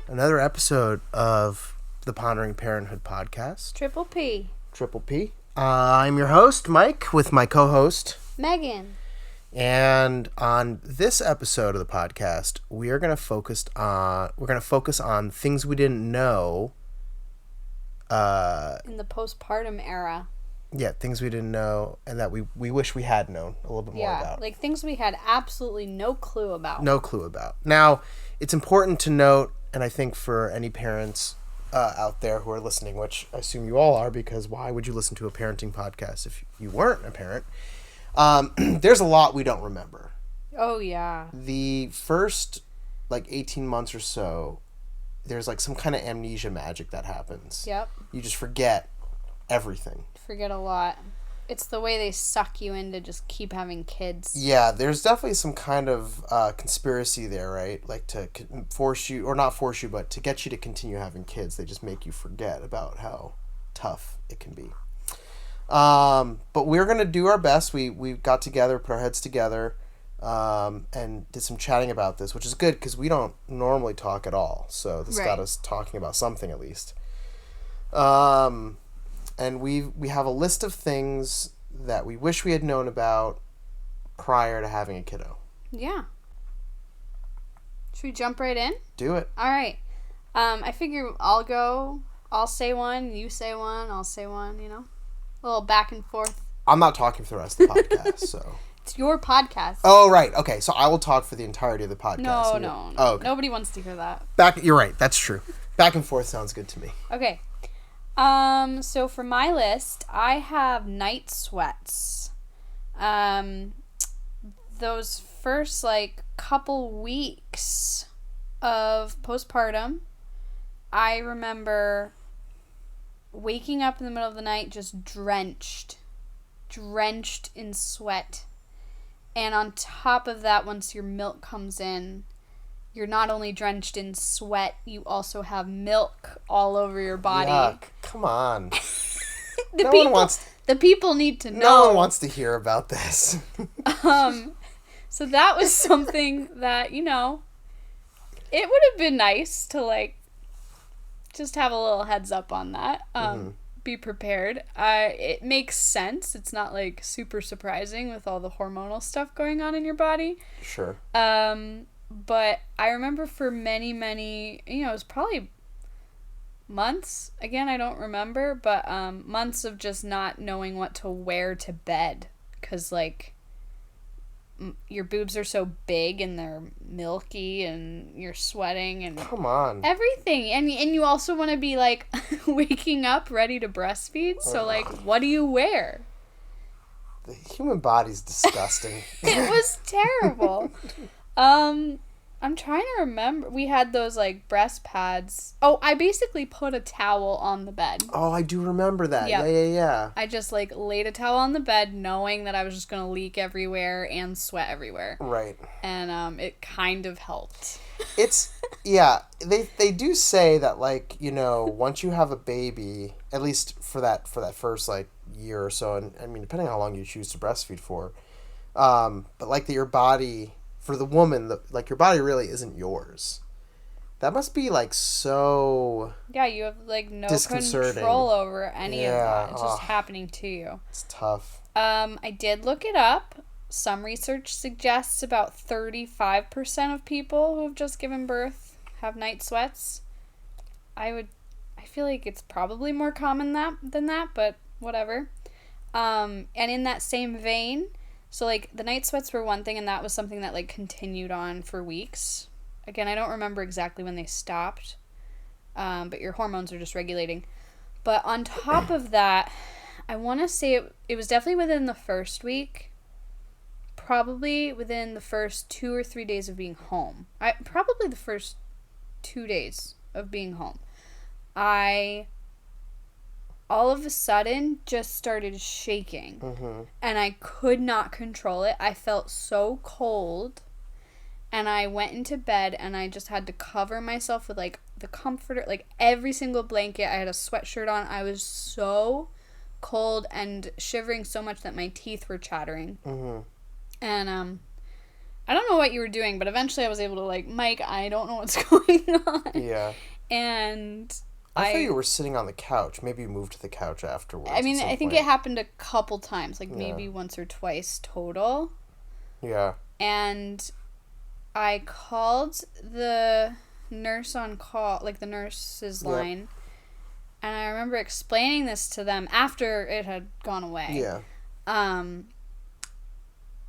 Another episode of the Pondering Parenthood podcast. Triple P. Triple P. I'm your host, Mike, with my co-host, Megan. And on this episode of the podcast, we're gonna focus on things we didn't know. In the postpartum era. Yeah, things we didn't know and that we wish we had known a little bit more about. Yeah, like things we had absolutely no clue about. No clue about. Now, it's important to note, and I think for any parents out there who are listening, which I assume you all are, because why would you listen to a parenting podcast if you weren't a parent? There's a lot we don't remember. Oh, yeah. The first, 18 months or so, there's, some kind of amnesia magic that happens. Yep. You just forget everything. Forget a lot. It's the way they suck you in to just keep having kids. Yeah, there's definitely some kind of conspiracy there, right? To force you, or not force you, but to get you to continue having kids. They just make you forget about how tough it can be. But we're going to do our best. We got together, put our heads together, and did some chatting about this, which is good because we don't normally talk at all. So this got us talking about something at least. And we have a list of things that we wish we had known about prior to having a kiddo. Yeah. Should we jump right in? Do it. All right. I figure I'll go. I'll say one. You say one. I'll say one, A little back and forth. I'm not talking for the rest of the podcast, so. It's your podcast. Oh, right. Okay, so I will talk for the entirety of the podcast. No. Oh, okay. Nobody wants to hear that. You're right. That's true. Back and forth sounds good to me. Okay. So for my list, I have night sweats. Those first, couple weeks of postpartum, I remember waking up in the middle of the night just drenched in sweat. And on top of that, once your milk comes in, you're not only drenched in sweat, you also have milk all over your body. Yuck. Come on. The people need to know. No one wants to hear about this. So that was something that, it would have been nice to, just have a little heads up on that. Be prepared. It makes sense. It's not, super surprising with all the hormonal stuff going on in your body. Sure. But I remember for many, many, it was probably months. Again, I don't remember, but months of just not knowing what to wear to bed. Because, your boobs are so big and they're milky and you're sweating and... Come on. Everything. And you also want to be, waking up ready to breastfeed. So, what do you wear? The human body's disgusting. It was terrible. I'm trying to remember. We had those, breast pads. Oh, I basically put a towel on the bed. Oh, I do remember that. Yep. Yeah. I just, laid a towel on the bed knowing that I was just going to leak everywhere and sweat everywhere. Right. And, it kind of helped. It's, yeah, they do say that, once you have a baby, at least for that first, year or so, and, I mean, depending on how long you choose to breastfeed for, but, that your body... For the woman, your body really isn't yours. That must be, so... Yeah, you have, no control over any of that. It's just happening to you. It's tough. I did look it up. Some research suggests about 35% of people who have just given birth have night sweats. I feel like it's probably more common than that, but whatever. And in that same vein... So, the night sweats were one thing, and that was something that, continued on for weeks. Again, I don't remember exactly when they stopped, but your hormones are just regulating. But on top of that, I want to say it was definitely within the first week, probably within the first 2 or 3 days of being home. Probably the first 2 days of being home. I all of a sudden just started shaking. Mm-hmm. And I could not control it. I felt so cold. And I went into bed and I just had to cover myself with the comforter, every single blanket. I had a sweatshirt on. I was so cold and shivering so much that my teeth were chattering. Mm-hmm. And I don't know what you were doing, but eventually I was able to like, Mike, I don't know what's going on. Yeah. And I thought you were sitting on the couch. Maybe you moved to the couch afterwards. I mean, I think it happened a couple times, like Yeah. maybe once or twice total. Yeah. And I called the nurse on call, like the nurse's Yep. line. And I remember explaining this to them after it had gone away. Yeah.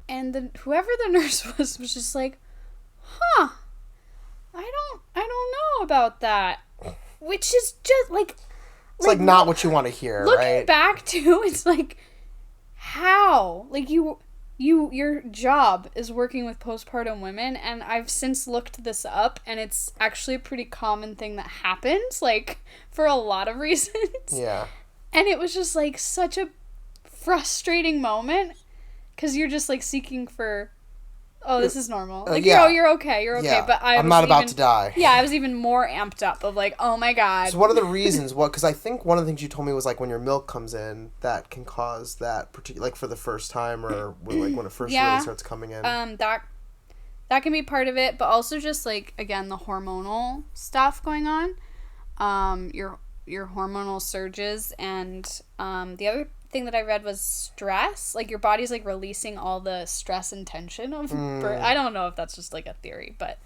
And whoever the nurse was just like, huh, I don't know about that. Which is just like... It's like not what you want to hear, looking right? back to, it's like, how? Like, your job is working with postpartum women, and I've since looked this up, and it's actually a pretty common thing that happens, like, for a lot of reasons. Yeah. And it was just, like, such a frustrating moment, because you're just, like, seeking for, oh, this is normal. Like, yeah. you're okay, Yeah. but I'm not about to die. Yeah, I was even more amped up of, like, oh my god. So what are the reasons? Because I think one of the things you told me was, like, when your milk comes in, that can cause that particular, like, for the first time, or when it first really starts coming in. That can be part of it, but also just, like, again, the hormonal stuff going on. Your hormonal surges, and the other thing that I read was stress. Like, your body's, like, releasing all the stress and tension of birth. I don't know if that's just, like, a theory, but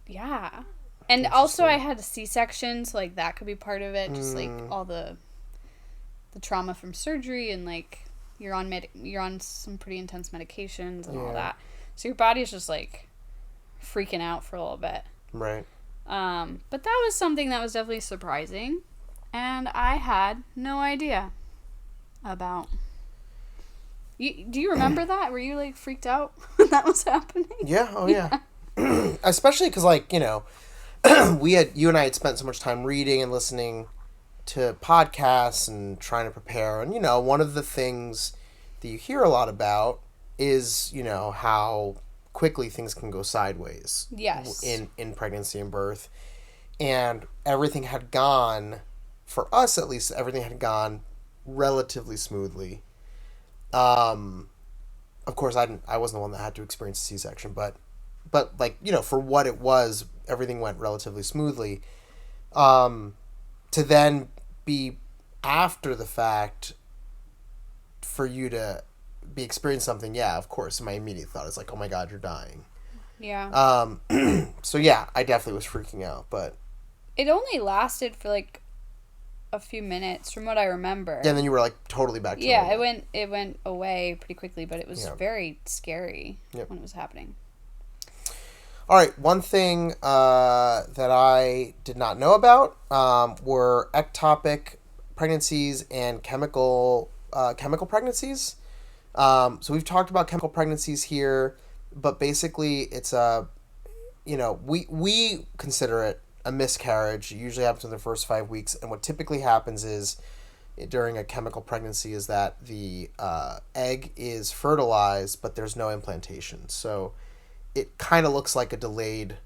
yeah. And also I had a C-section, so, like, that could be part of it. Just, like, all the trauma from surgery, and, like, you're on some pretty intense medications and all that. So your body's just, like, freaking out for a little bit. Right. But that was something that was definitely surprising, and I had no idea about. Do you remember that? Were you, like, freaked out when that was happening? Yeah. Oh, yeah. Especially because, like, you know, you and I had spent so much time reading and listening to podcasts and trying to prepare. And, you know, one of the things that you hear a lot about is, you know, how quickly things can go sideways. Yes. In pregnancy and birth. And everything had gone, for us at least, everything had gone relatively smoothly. Of course, I wasn't the one that had to experience a C-section, but like, you know, for what it was, everything went relatively smoothly. To then be after the fact, for you to be experiencing something, yeah, of course, my immediate thought is like, oh my god, you're dying. Yeah. So yeah, I definitely was freaking out, but it only lasted for, like, a few minutes from what I remember. yeah, and then you were, like, totally back to Yeah, normal. it went away pretty quickly, but it was very scary Yep. when it was happening. All right, one thing that I did not know about were ectopic pregnancies and chemical pregnancies. So we've talked about chemical pregnancies here, but basically it's we consider it a miscarriage. It usually happens in the first 5 weeks, and what typically happens is during a chemical pregnancy is that the egg is fertilized, but there's no implantation. So it kind of looks like a delayed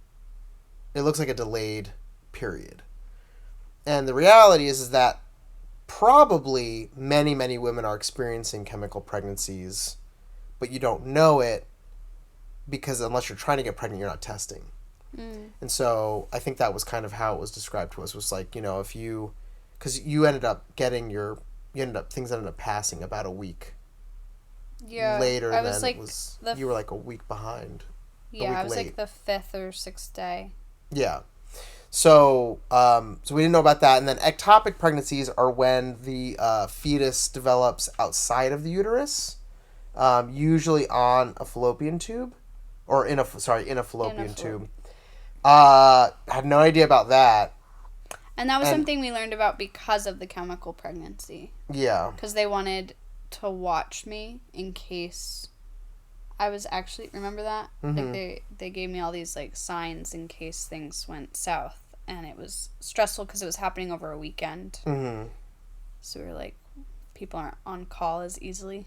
period. And the reality is that probably many, many women are experiencing chemical pregnancies, but you don't know it because unless you're trying to get pregnant, you're not testing. And so I think that was kind of how it was described to us, was like, you know, if you, because you ended up things ended up passing about a week later than like, it was, you were like a week behind. Yeah, I was late. Like the 5th or 6th day. Yeah. So we didn't know about that. And then ectopic pregnancies are when the fetus develops outside of the uterus, usually on a fallopian tube, or in a fallopian tube. Had no idea about that. And that was something we learned about because of the chemical pregnancy. Yeah. Because they wanted to watch me in case I was actually, remember that? Mm-hmm. Like they gave me all these, like, signs in case things went south, and it was stressful because it was happening over a weekend. Mm-hmm. So we were like, people aren't on call as easily.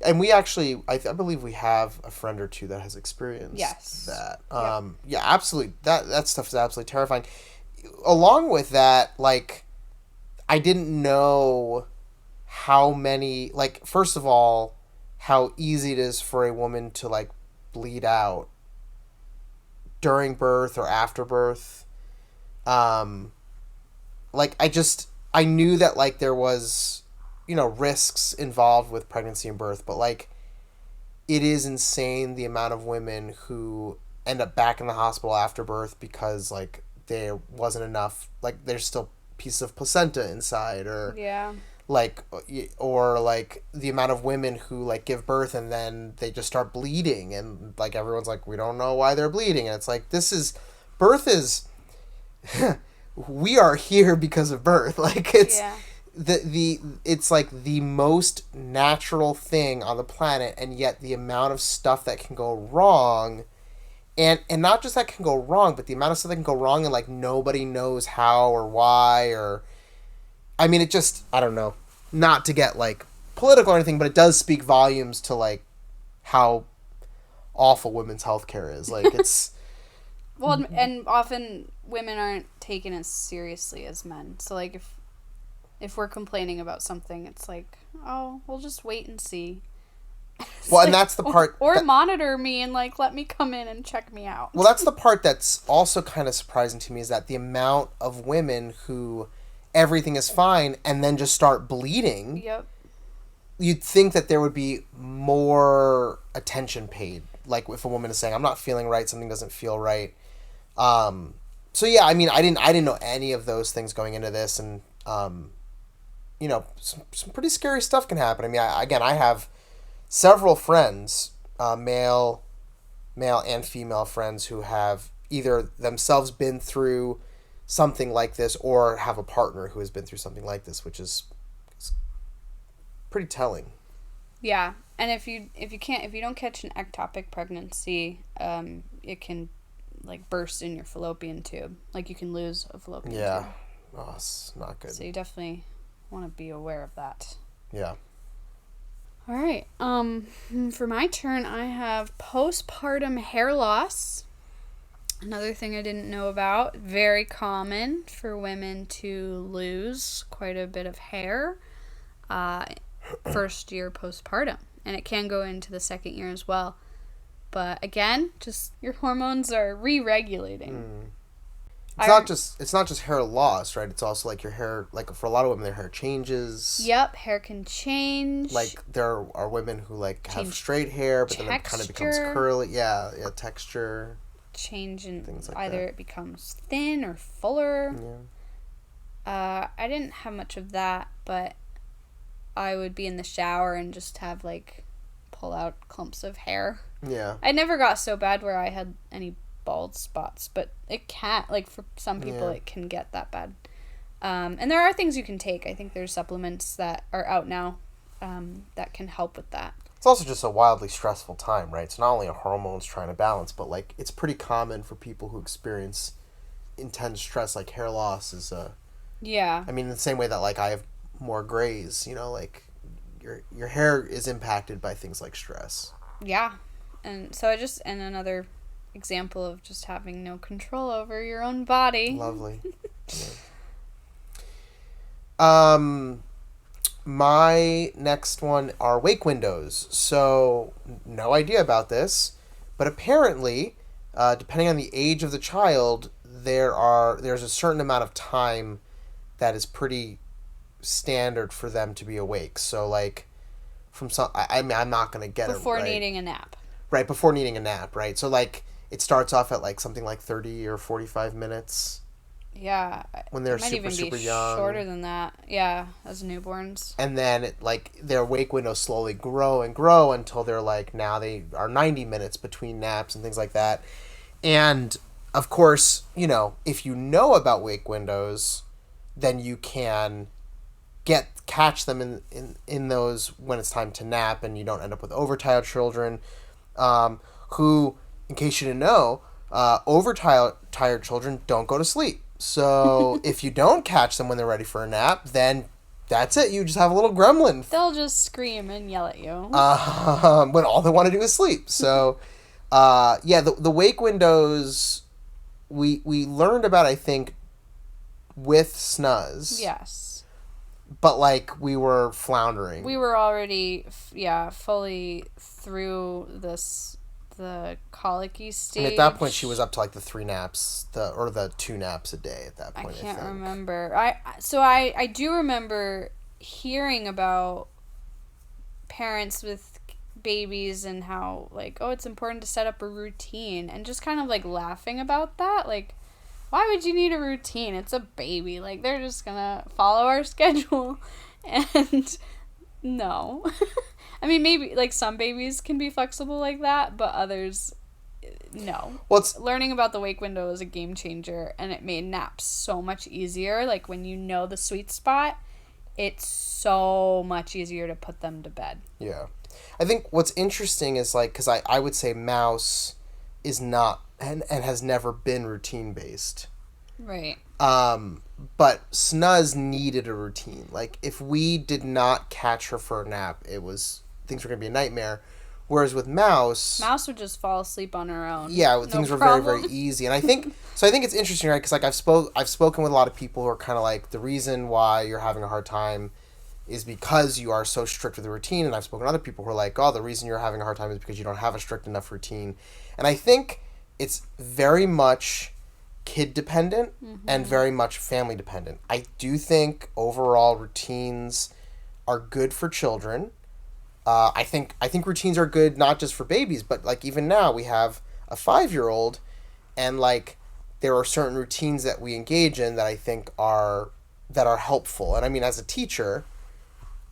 And we actually, I believe we have a friend or two that has experienced that. Yeah, absolutely. That stuff is absolutely terrifying. Along with that, like, I didn't know how many, like, first of all, how easy it is for a woman to like bleed out during birth or after birth. Like I knew that like there was, risks involved with pregnancy and birth, but like it is insane the amount of women who end up back in the hospital after birth because like there wasn't enough, like there's still pieces of placenta inside, or Yeah. like, or like the amount of women who like give birth and then they just start bleeding, and like everyone's like, we don't know why they're bleeding, and it's like, birth is we are here because of birth. Like it's Yeah. it's like the most natural thing on the planet, and yet the amount of stuff that can go wrong, and not just that can go wrong, but the amount of stuff that can go wrong, and like nobody knows how or why, or I mean, it just, I don't know, not to get like political or anything, but it does speak volumes to like how awful women's healthcare is. Like it's Well, and often women aren't taken as seriously as men. So like if we're complaining about something, it's like, oh, we'll just wait and see. well, and that's the part, or monitor me and like let me come in and check me out. well, that's the part that's also kind of surprising to me, is that the amount of women who everything is fine and then just start bleeding. Yep. You'd think that there would be more attention paid. Like if a woman is saying, I'm not feeling right, something doesn't feel right. So yeah, I mean, I didn't know any of those things going into this, and some pretty scary stuff can happen. I mean, I have several friends, male and female friends, who have either themselves been through something like this or have a partner who has been through something like this, which is pretty telling. Yeah, and if you don't catch an ectopic pregnancy, it can like burst in your fallopian tube. Like you can lose a fallopian tube. Yeah. Oh, it's not good. So you definitely want to be aware of that. Yeah. All right. For my turn, I have postpartum hair loss. Another thing I didn't know about. Very common for women to lose quite a bit of hair first year postpartum. And it can go into the second year as well. But again, just your hormones are re-regulating. It's not just hair loss, right? It's also like your hair, like for a lot of women, their hair changes. Yep, hair can change. Like there are women who like have straight hair, but then it kind of becomes curly. Yeah, texture. Change in things like either that. It becomes thin or fuller. Yeah. I didn't have much of that, but I would be in the shower and just have like pull out clumps of hair. Yeah. I never got so bad where I had any bald spots, but it can, like for some people it can get that bad. And there are things you can take. I think there's supplements that are out now that can help with that. It's also just a wildly stressful time, right? It's not only a hormones trying to balance, but like it's pretty common for people who experience intense stress, like hair loss is Yeah. I mean, in the same way that like I have more grays, like your hair is impacted by things like stress. Yeah. And so and another example of just having no control over your own body. Lovely. Yeah. My next one are wake windows. So, no idea about this, but apparently, depending on the age of the child, there's a certain amount of time that is pretty standard for them to be awake. So, like, from some, I mean, I'm not gonna get before it right. needing a nap. Right, before needing a nap, right? So, like, it starts off at, like, something like 30 or 45 minutes. Yeah. When they're it might super, even super be young. shorter than that. Yeah, as newborns. And then, their wake windows slowly grow and grow until they're, like, now they are 90 minutes between naps and things like that. And, of course, if you know about wake windows, then you can catch them in those when it's time to nap, and you don't end up with overtired children, who, in case you didn't know, overtired children don't go to sleep. So if you don't catch them when they're ready for a nap, then that's it. You just have a little gremlin. They'll just scream and yell at you. When all they want to do is sleep. So, the wake windows, we learned about, I think, with snuz. Yes. but like we were floundering. We were already, fully through the colicky stage. And at that point, she was up to like the 3 naps, or the 2 naps a day at that point. I can't remember. I do remember hearing about parents with babies and how, like, oh, it's important to set up a routine, and just kind of like laughing about that. Like, why would you need a routine? It's a baby. Like, they're just gonna follow our schedule. And no. I mean, maybe like some babies can be flexible like that, but others, no. Well, learning about the wake window was a game changer, and it made naps so much easier. Like, when you know the sweet spot, it's so much easier to put them to bed. Yeah. I think what's interesting is, like, because I would say Mouse is not, and has never been routine based. Right. But Snuzz needed a routine. Like, if we did not catch her for a nap, things were going to be a nightmare. Whereas with Mouse would just fall asleep on her own. Yeah, things were very, very easy. And I think it's interesting, right? Because, like, I've spoken with a lot of people who are kind of like, the reason why you're having a hard time is because you are so strict with the routine. And I've spoken to other people who are like, oh, the reason you're having a hard time is because you don't have a strict enough routine. And I think it's very much kid dependent and very much family dependent. I do think overall routines are good for children. I think routines are good not just for babies, but like even now we have a 5-year-old, and like there are certain routines that we engage in that I think are helpful. And I mean, as a teacher,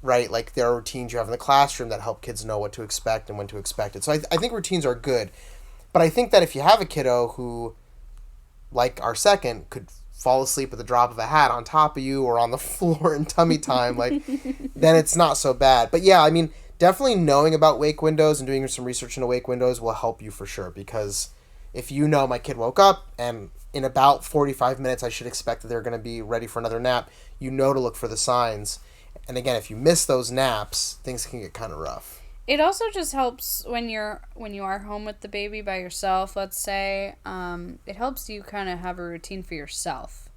right, like there are routines you have in the classroom that help kids know what to expect and when to expect it. So I think routines are good. But I think that if you have a kiddo who, like our second, could fall asleep with a drop of a hat on top of you or on the floor in tummy time, like, then it's not so bad. But yeah, I mean, definitely knowing about wake windows and doing some research into wake windows will help you for sure. Because if you know my kid woke up and in about 45 minutes I should expect that they're going to be ready for another nap, you know to look for the signs. And again, if you miss those naps, things can get kind of rough. It also just helps when you are home with the baby by yourself, let's say. It helps you kind of have a routine for yourself.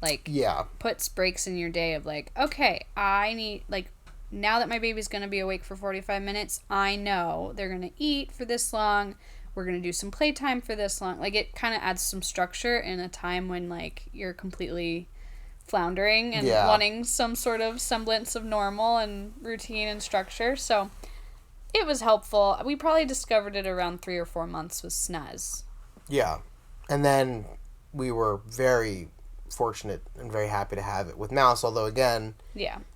Like, puts breaks in your day of like, okay, I need, like, now that my baby's going to be awake for 45 minutes, I know they're going to eat for this long. We're going to do some playtime for this long. Like, it kind of adds some structure in a time when, like, you're completely floundering and wanting some sort of semblance of normal and routine and structure. So it was helpful. We probably discovered it around 3 or 4 months with Snuzz. Yeah. And then we were very fortunate and very happy to have it with Mouse, although again,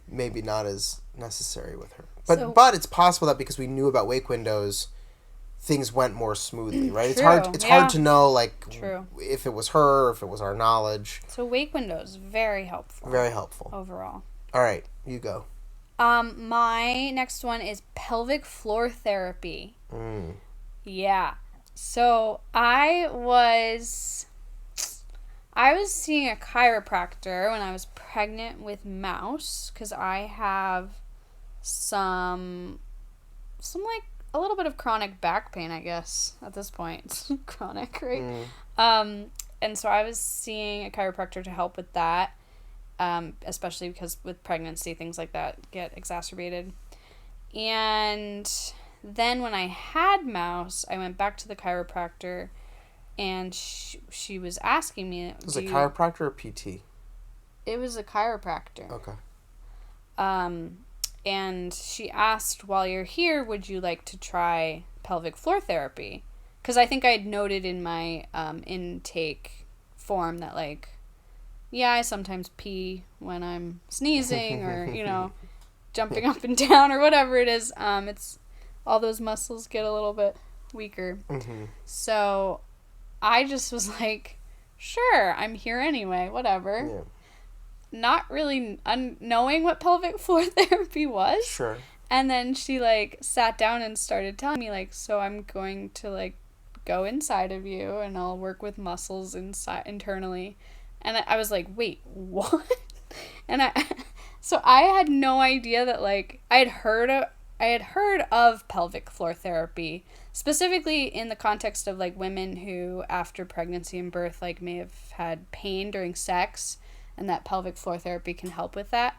maybe not as necessary with her. But it's possible that because we knew about wake windows, things went more smoothly, right? True. It's hard to know, like, if it was her or if it was our knowledge. So wake windows, very helpful. Very helpful. Overall. All right, you go. My next one is pelvic floor therapy. Yeah. So I was seeing a chiropractor when I was pregnant with Mouse, because I have some like a little bit of chronic back pain, I guess, at this point. It's chronic, right? And so I was seeing a chiropractor to help with that, especially because with pregnancy, things like that get exacerbated. And then when I had Mouse, I went back to the chiropractor, and she was asking me... Was it a chiropractor or PT? It was a chiropractor. Okay. And she asked, while you're here, would you like to try pelvic floor therapy? Because I think I had noted in my intake form that, like, I sometimes pee when I'm sneezing or, jumping up and down or whatever it is. It's all those muscles get a little bit weaker. So I just was like, sure, I'm here anyway, whatever. Yeah. Not really knowing what pelvic floor therapy was. Sure. And then she, like, sat down and started telling me, like, so I'm going to, like, go inside of you and I'll work with muscles internally. And I was like, wait, what? And so I had no idea that, like, I had heard of pelvic floor therapy, specifically in the context of, like, women who, after pregnancy and birth, like, may have had pain during sex, and that pelvic floor therapy can help with that.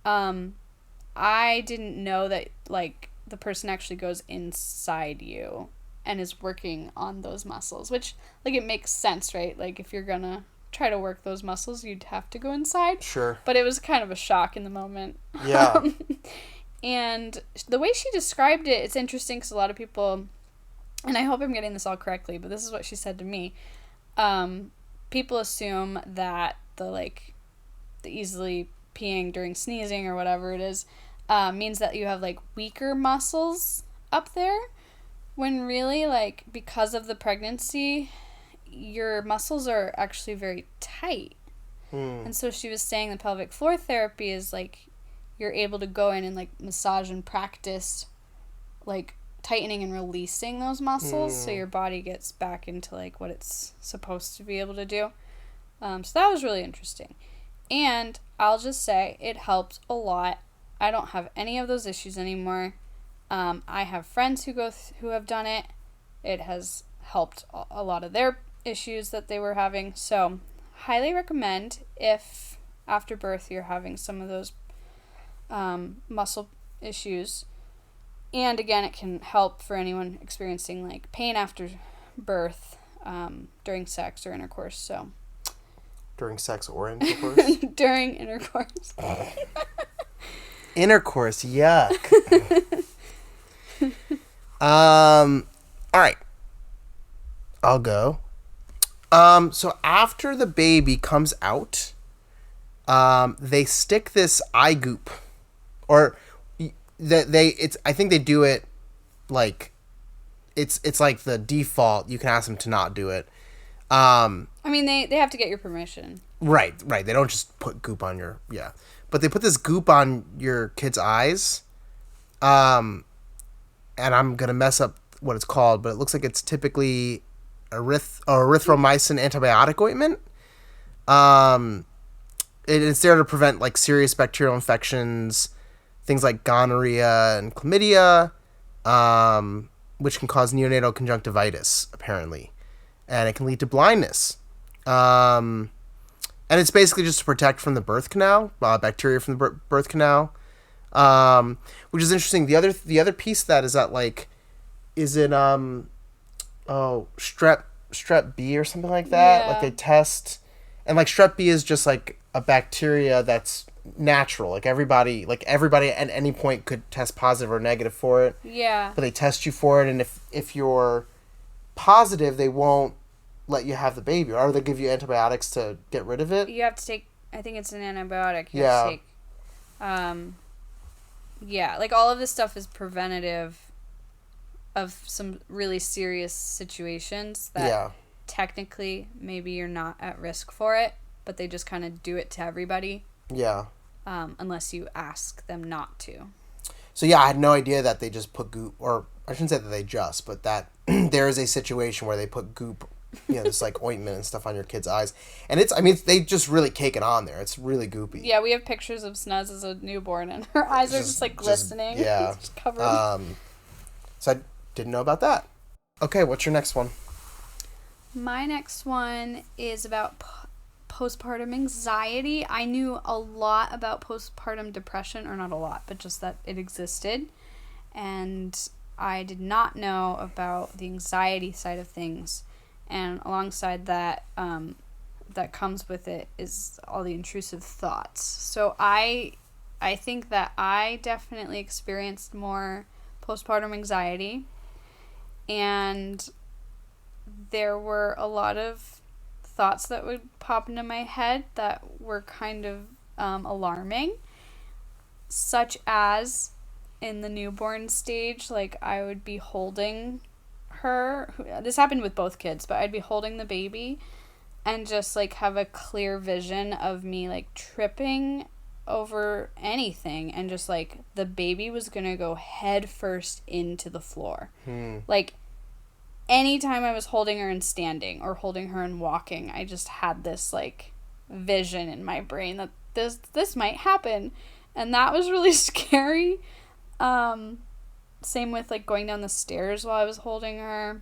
I didn't know that, like, the person actually goes inside you and is working on those muscles, which, like, it makes sense, right? Like, if you're gonna try to work those muscles, you'd have to go inside. Sure. But it was kind of a shock in the moment. Yeah. And the way she described it, it's interesting because a lot of people, and I hope I'm getting this all correctly, but this is what she said to me. People assume that the easily peeing during sneezing or whatever it is means that you have, like, weaker muscles up there, when really, like, because of the pregnancy, your muscles are actually very tight. And so she was saying the pelvic floor therapy is, like, you're able to go in and, like, massage and practice, like, tightening and releasing those muscles so your body gets back into, like, what it's supposed to be able to do. So that was really interesting. And I'll just say it helped a lot. I don't have any of those issues anymore. I have friends who have done it. It has helped a lot of their issues that they were having. So highly recommend if after birth you're having some of those muscle issues. And again, it can help for anyone experiencing, like, pain after birth during sex or intercourse. So During sex or intercourse? during intercourse. Intercourse, yuck. All right. I'll go. So after the baby comes out, they stick this eye goop, or I think they do it, like, it's like the default. You can ask them to not do it. I mean, they have to get your permission. Right. They don't just put goop on your, but they put this goop on your kid's eyes. And I'm gonna mess up what it's called, but it looks like it's typically erythromycin antibiotic ointment. It's there to prevent, like, serious bacterial infections, things like gonorrhea and chlamydia, which can cause neonatal conjunctivitis, apparently. And it can lead to blindness. And it's basically just to protect from the birth canal, bacteria from the birth canal, which is interesting. The other piece of that is that, like, is it strep B or something like that? Yeah. Like, they test, and, like, strep B is just, like, a bacteria that's natural. Like, everybody at any point could test positive or negative for it. Yeah. But they test you for it, and if you're positive, they won't let you have the baby, or they give you antibiotics to get rid of it. You have to take, I think it's an antibiotic. You Yeah. have to take, yeah, like, all of this stuff is preventative of some really serious situations that technically maybe you're not at risk for it, but they just kind of do it to everybody. Yeah. Unless you ask them not to. So I had no idea that they just put goop, or I shouldn't say that they just, but that there is a situation where they put goop, this, like, ointment and stuff on your kid's eyes. And they just really cake it on there. It's really goopy. Yeah, we have pictures of Snuz as a newborn, and her eyes are just like, glistening. Yeah. Just covered. So I didn't know about that. Okay, what's your next one? My next one is about postpartum anxiety. I knew a lot about postpartum depression, or not a lot, but just that it existed. And I did not know about the anxiety side of things. And alongside that, that comes with it is all the intrusive thoughts. So I think that I definitely experienced more postpartum anxiety. And there were a lot of thoughts that would pop into my head that were kind of alarming, such as in the newborn stage, like, I would be holding her. This happened with both kids, but I'd be holding the baby and just, like, have a clear vision of me, like, tripping over anything, and just, like, the baby was gonna go head first into the floor. Like, anytime I was holding her and standing, or holding her and walking, I just had this, like, vision in my brain that this might happen, and that was really scary. Same with, like, going down the stairs while I was holding her.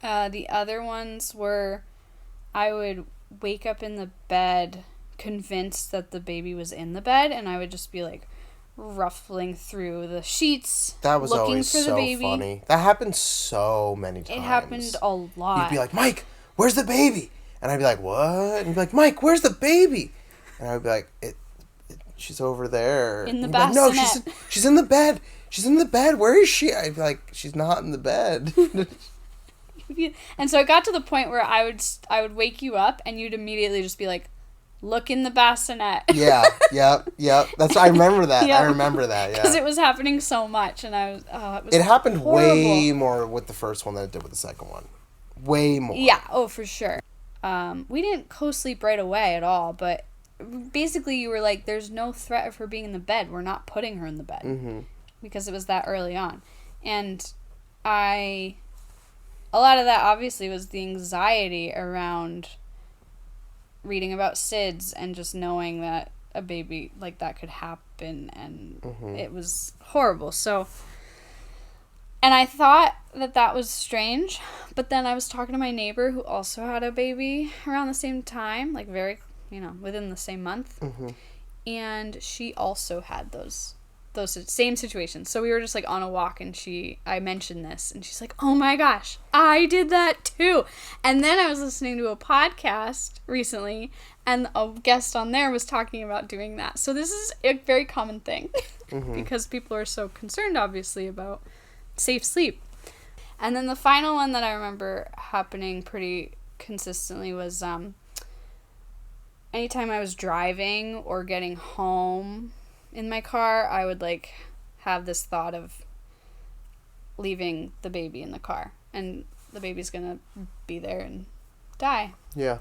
The other ones were I would wake up in the bed convinced that the baby was in the bed, and I would just be like ruffling through the sheets, That was looking always for the so baby. funny. That happened so many times. It happened a lot. You'd be like, Mike, where's the baby? And I'd be like, what? And you'd be like, Mike, where's the baby? And I'd be like, she's over there. In the bassinet. bassinet. No, she's in the bed. She's in the bed. Where is she? I'd be like, she's not in the bed. And so it got to the point where I would wake you up, and you'd immediately just be like, look in the bassinet. Yeah. I remember that. Yep. I remember that, yeah. Because it was happening so much, and it happened horrible. way more with the first one than it did with the second one. Way more. Yeah, for sure. We didn't co-sleep right away at all, but basically you were like, there's no threat of her being in the bed. We're not putting her in the bed. Mm-hmm. Because it was that early on. And a lot of that obviously was the anxiety around reading about SIDS and just knowing that a baby like that could happen, and it was horrible. So, and I thought that was strange, but then I was talking to my neighbor who also had a baby around the same time, like very, within the same month, and she also had those same situations. So we were just like on a walk, and I mentioned this, and she's like, oh my gosh, I did that too. And then I was listening to a podcast recently, and a guest on there was talking about doing that. So this is a very common thing because people are so concerned, obviously, about safe sleep. And then the final one that I remember happening pretty consistently was anytime I was driving or getting home in my car, I would like have this thought of leaving the baby in the car, and the baby's gonna be there and die. Yeah.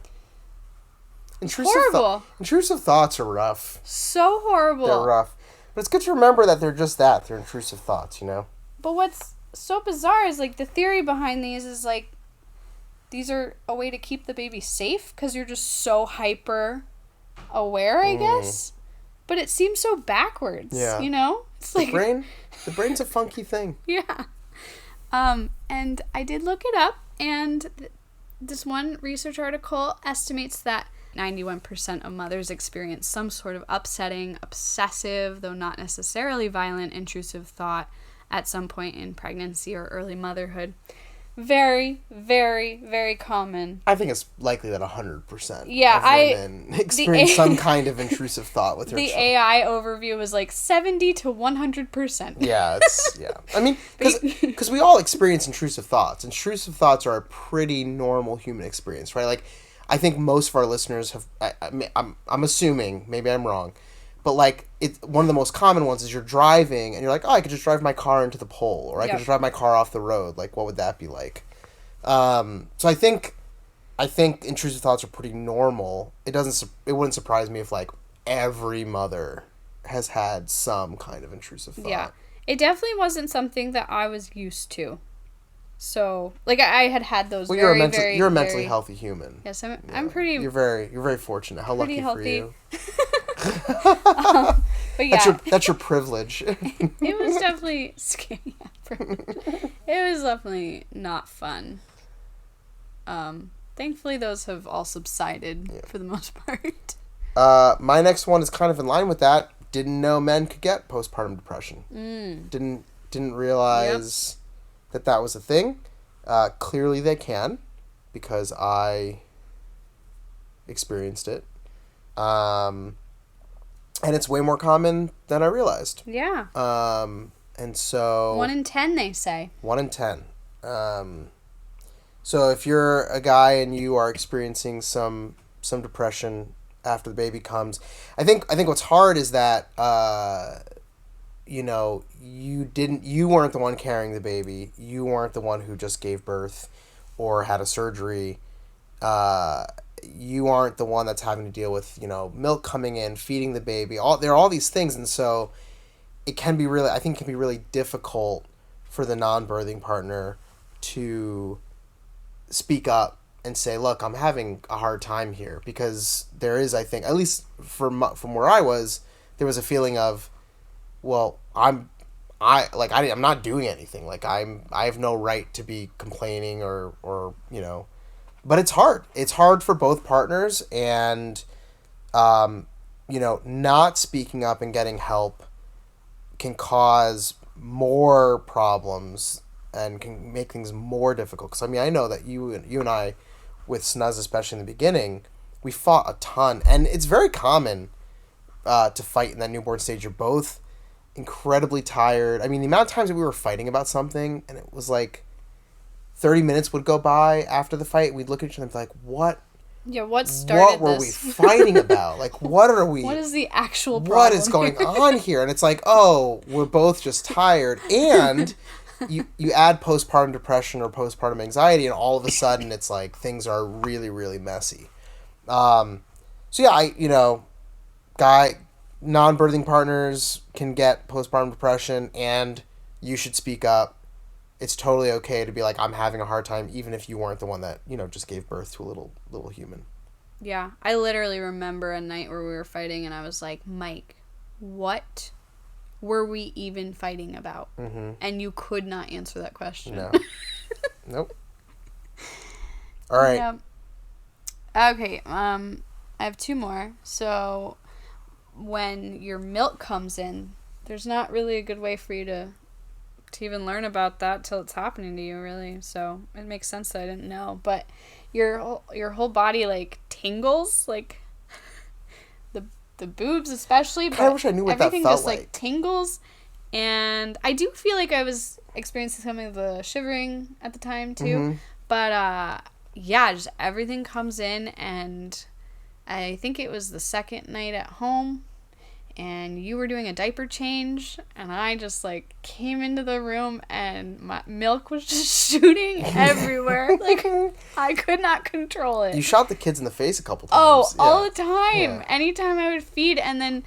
Horrible. Intrusive thoughts are rough. So horrible. They're rough. But it's good to remember that they're just that. They're intrusive thoughts, But what's so bizarre is like the theory behind these is like these are a way to keep the baby safe because you're just so hyper aware, I guess. But it seems so backwards, It's like the brain's a funky thing. Yeah. And I did look it up, and this one research article estimates that 91% of mothers experience some sort of upsetting, obsessive, though not necessarily violent, intrusive thought at some point in pregnancy or early motherhood. Very, very, very common. I think it's likely that 100% of women experience some kind of intrusive thought with their children. The AI overview was like 70 to 100%. Yeah, I mean, because we all experience intrusive thoughts. Intrusive thoughts are a pretty normal human experience, right? Like, I think most of our listeners have. I'm assuming, maybe I'm wrong, but like one of the most common ones is you're driving and you're like, oh, I could just drive my car into the pole, or I could just drive my car off the road. Like, what would that be like? So I think intrusive thoughts are pretty normal. It wouldn't surprise me if like every mother has had some kind of intrusive thought. Yeah, it definitely wasn't something that I was used to. So, like, I had those. Well, you're a mentally healthy human. Yes, I'm pretty. You're very fortunate. How lucky healthy. for you. But yeah, that's your privilege. It was definitely scary. It was definitely not fun. Thankfully, those have all subsided for the most part. My next one is kind of in line with that. Didn't know men could get postpartum depression. Didn't realize that was a thing. Clearly they can, because I experienced it. And it's way more common than I realized. Yeah. And so 1 in 10, they say. 1 in 10. So if you're a guy and you are experiencing some depression after the baby comes, I think what's hard is that you weren't the one carrying the baby. You weren't the one who just gave birth or had a surgery. You aren't the one that's having to deal with, milk coming in, feeding the baby. There are all these things, and so it can be really difficult for the non-birthing partner to speak up and say, look, I'm having a hard time here, because there is, I think, at least from where I was, there was a feeling of, well, I'm not doing anything. Like, I have no right to be complaining or but it's hard. It's hard for both partners, and Not speaking up and getting help can cause more problems and can make things more difficult. Because, I know that you and I, with Snuz, especially in the beginning, we fought a ton. And it's very common to fight in that newborn stage. You're both incredibly tired. The amount of times that we were fighting about something, and it was like 30 minutes would go by after the fight, we'd look at each other and be like, what? Yeah, what started What were this? we fighting about? Like, what are we... What is the actual problem? What is going on here? And it's like, oh, we're both just tired. And you add postpartum depression or postpartum anxiety, and all of a sudden it's like things are really, really messy. Non-birthing partners can get postpartum depression, and you should speak up. It's totally okay to be like, I'm having a hard time, even if you weren't the one that, just gave birth to a little human. Yeah. I literally remember a night where we were fighting, and I was like, Mike, what were we even fighting about? Mm-hmm. And you could not answer that question. No. Nope. All right. Yeah. Okay. I have two more. So, when your milk comes in, there's not really a good way for you to even learn about that till it's happening to you, really. So it makes sense that I didn't know. But your whole body like tingles, like the boobs especially. But I wish I knew what that everything felt just like tingles, and I do feel like I was experiencing some of the shivering at the time too. Mm-hmm. But yeah, just everything comes in, and I think it was the second night at home. And you were doing a diaper change, and I just, like, came into the room, and my milk was just shooting everywhere. Like, I could not control it. You shot the kids in the face a couple Oh, times. all the time. Yeah. Anytime I would feed, and then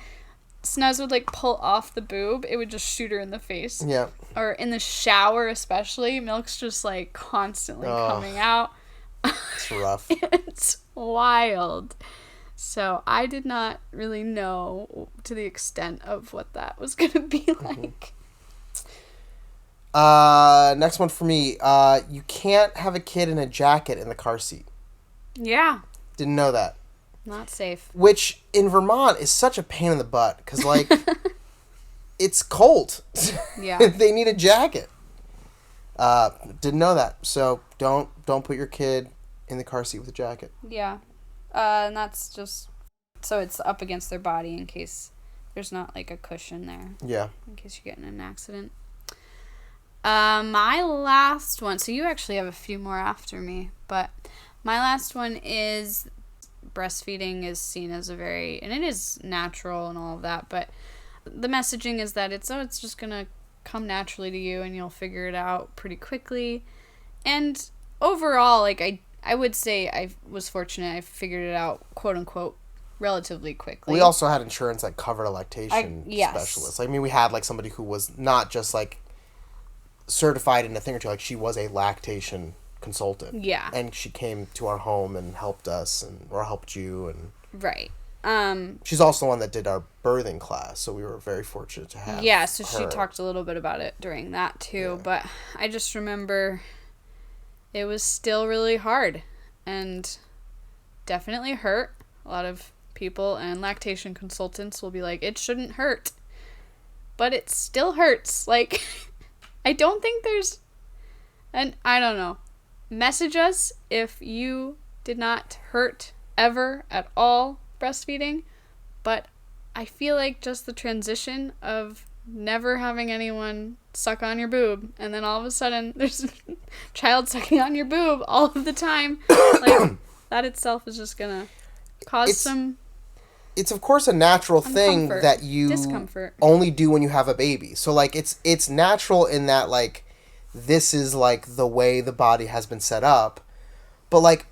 Snuz would, like, pull off the boob, it would just shoot her in the face. Yeah. Or in the shower, especially. Milk's just, like, constantly coming out. It's rough. It's wild. So I did not really know to the extent of what that was going to be like. Next one for me. You can't have a kid in a jacket in the car seat. Yeah. Didn't know that. Not safe. Which, in Vermont, is such a pain in the butt. Because, like, it's cold. Yeah. They need a jacket. Didn't know that. So don't put your kid in the car seat with a jacket. Yeah. And that's just so it's up against their body in case there's not like a cushion there. Yeah. In case you get in an accident. My last one. So you actually have a few more after me, but my last one is breastfeeding is seen as and it is natural and all of that, but the messaging is that it's just gonna come naturally to you and you'll figure it out pretty quickly. And overall, like I would say I was fortunate. I figured it out, quote unquote, relatively quickly. We also had insurance that covered a lactation yes. specialist. We had like somebody who was not just like certified in a thing or two. Like she was a lactation consultant. Yeah. And she came to our home and helped us or helped you and right. She's also the one that did our birthing class, so we were very fortunate to have. Yeah, so her. she talked a little bit about it during that too, Yeah. but I just remember it was still really hard and definitely hurt. A lot of people and lactation consultants will be like, it shouldn't hurt. But it still hurts. Like, I don't think and I don't know. Message us if you did not hurt ever at all breastfeeding. But I feel like just the transition of never having anyone suck on your boob and then all of a sudden there's a child sucking on your boob all of the time, like that itself is just gonna cause some it's of course a natural thing that you discomfort. Only do when you have a baby. So like it's natural in that like this is like the way the body has been set up. But like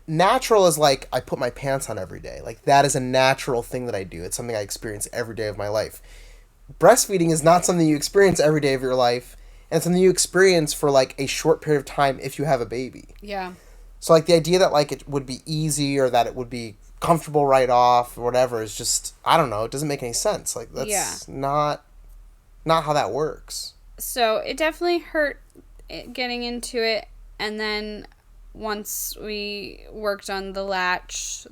natural is like I put my pants on every day. Like that is a natural thing that I do. It's something I experience every day of my life. Breastfeeding is not something you experience every day of your life, and it's something you experience for like a short period of time if you have a baby. Yeah. So like the idea that like it would be easy or that it would be comfortable right off or whatever is just, I don't know, it doesn't make any sense. Like that's not how that works. So it definitely hurt getting into it, and then once we worked on the latch,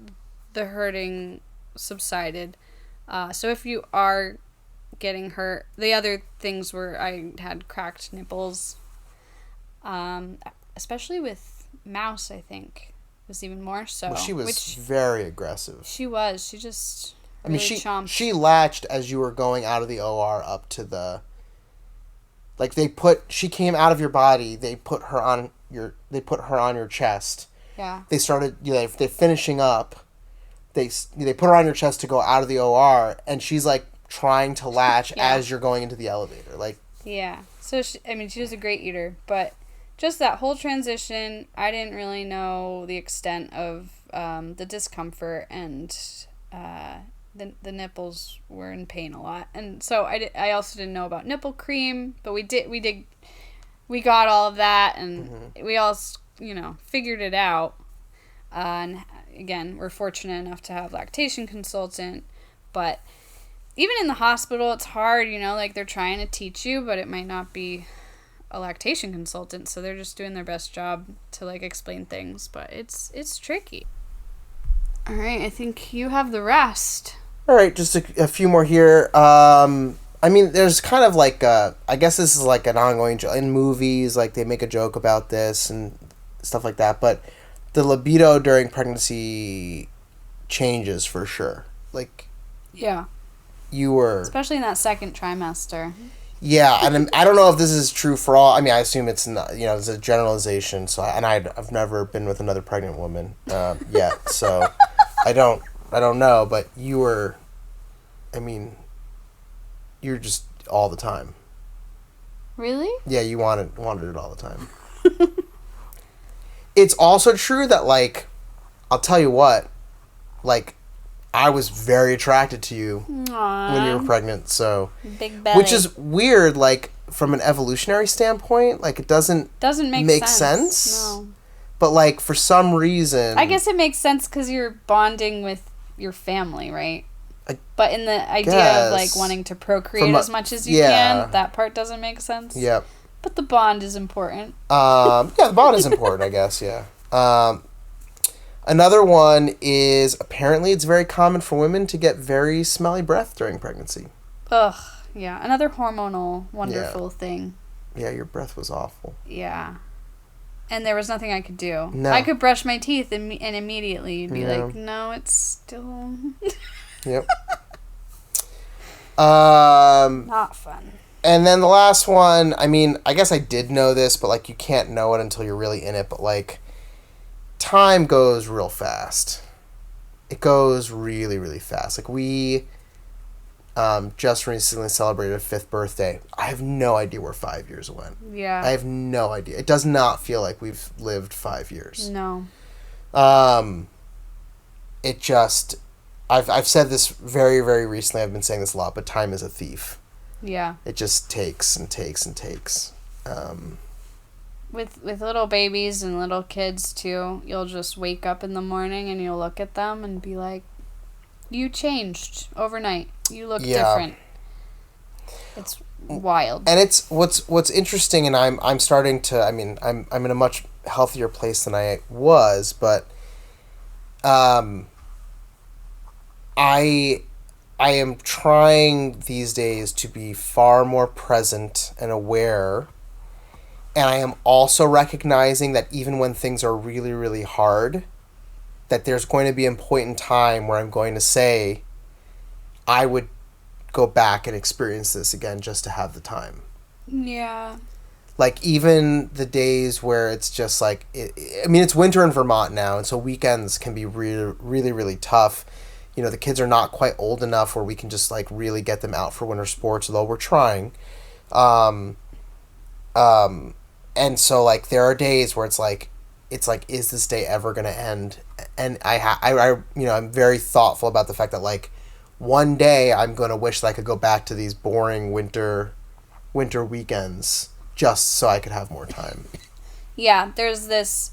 the hurting subsided. So if you are getting hurt, the other things were I had cracked nipples, especially with Mouse, I think was even more so. Well, she was very aggressive. She was. She just really chomped. She latched as you were going out of the OR up to the. Like she came out of your body. They put her on your chest. Yeah. They started. They're finishing up. They put her on your chest to go out of the OR, and she's like trying to latch as you're going into the elevator. Like. Yeah. So she was a great eater, but just that whole transition, I didn't really know the extent of the discomfort, and the nipples were in pain a lot, and so I also didn't know about nipple cream, but we got all of that, and we all figured it out. And again, we're fortunate enough to have lactation consultant, but even in the hospital, it's hard. Like they're trying to teach you, but it might not be a lactation consultant, so they're just doing their best job to like explain things, but it's tricky. All right, I think you have the rest. All right, just a few more here. There's kind of like I guess this is like an ongoing joke in movies. Like they make a joke about this and stuff like that. But the libido during pregnancy changes for sure. Like, yeah, you were especially in that second trimester. Yeah, and I don't know if this is true for all. I mean, I assume it's not. It's a generalization. So, I've never been with another pregnant woman yet. So, I don't know, but you were, you're just all the time. Really? Yeah, you wanted it all the time. It's also true that, like, I'll tell you what, like, I was very attracted to you when you were pregnant, so. Big belly. Which is weird, like, from an evolutionary standpoint, like, it doesn't make sense. No. But, like, for some reason. I guess it makes sense because you're bonding with your family, right? But in the idea of like wanting to procreate as much as you can, that part doesn't make sense. Yep. But the bond is important. The bond is important, I guess. Yeah. Another one is apparently it's very common for women to get very smelly breath during pregnancy. Ugh. Yeah. Another hormonal wonderful thing. Yeah, your breath was awful. Yeah. And there was nothing I could do. No. I could brush my teeth and immediately you'd be like, no, it's still... Yep. Not fun. And then the last one, I guess I did know this, but, like, you can't know it until you're really in it, but, like, time goes real fast. It goes really, really fast. Like, we just recently celebrated a 5th birthday. I have no idea where 5 years went. Yeah. I have no idea. It does not feel like we've lived 5 years. No. It just... I've said this very, very recently. I've been saying this a lot, but time is a thief. Yeah. It just takes and takes and takes. With little babies and little kids, too, you'll just wake up in the morning and you'll look at them and be like, you changed overnight. You look different. It's wild. And it's what's interesting, and I'm starting to, I'm in a much healthier place than I was, but I am trying these days to be far more present and aware, and I am also recognizing that even when things are really, really hard, that there's going to be a point in time where I'm going to say, I would go back and experience this again just to have the time. Yeah. Like, even the days where it's just like, it's winter in Vermont now, and so weekends can be really, really, really tough. The kids are not quite old enough where we can just, like, really get them out for winter sports, although we're trying. And so, like, there are days where it's like, is this day ever going to end? And I'm very thoughtful about the fact that, like, one day I'm going to wish that I could go back to these boring winter weekends just so I could have more time. Yeah, there's this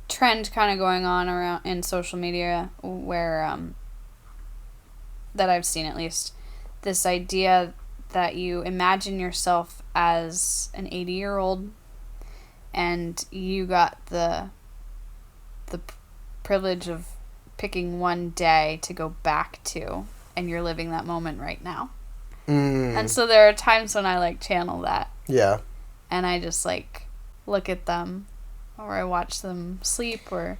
trend kind of going on around in social media where... that I've seen at least, this idea that you imagine yourself as an 80-year-old and you got the privilege of picking one day to go back to, and you're living that moment right now. And so there are times when I, like, channel that. Yeah. And I just, like, look at them, or I watch them sleep, or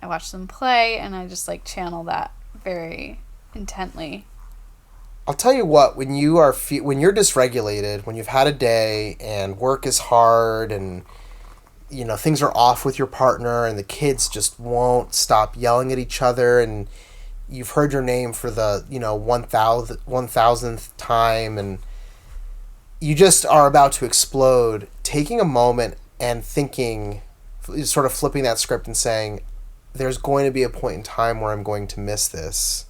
I watch them play, and I just, like, channel that very intently. I'll tell you what, when you're dysregulated, when you've had a day and work is hard and, you know, things are off with your partner and the kids just won't stop yelling at each other and you've heard your name for the, you know, 1,000th time and you just are about to explode, taking a moment and thinking, sort of flipping that script and saying, there's going to be a point in time where I'm going to miss this.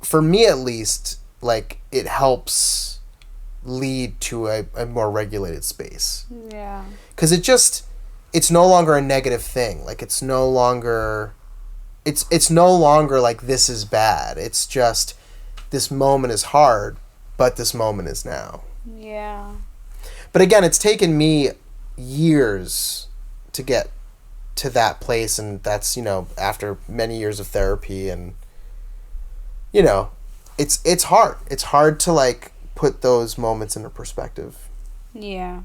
For me, at least, like, it helps lead to a more regulated space. Yeah. Because it's no longer a negative thing. Like, it's no longer like this is bad. It's just this moment is hard, but this moment is now. Yeah. But again, it's taken me years to get to that place, and that's, you know, after many years of therapy and, you know, it's hard. It's hard to, like, put those moments into perspective. Yeah.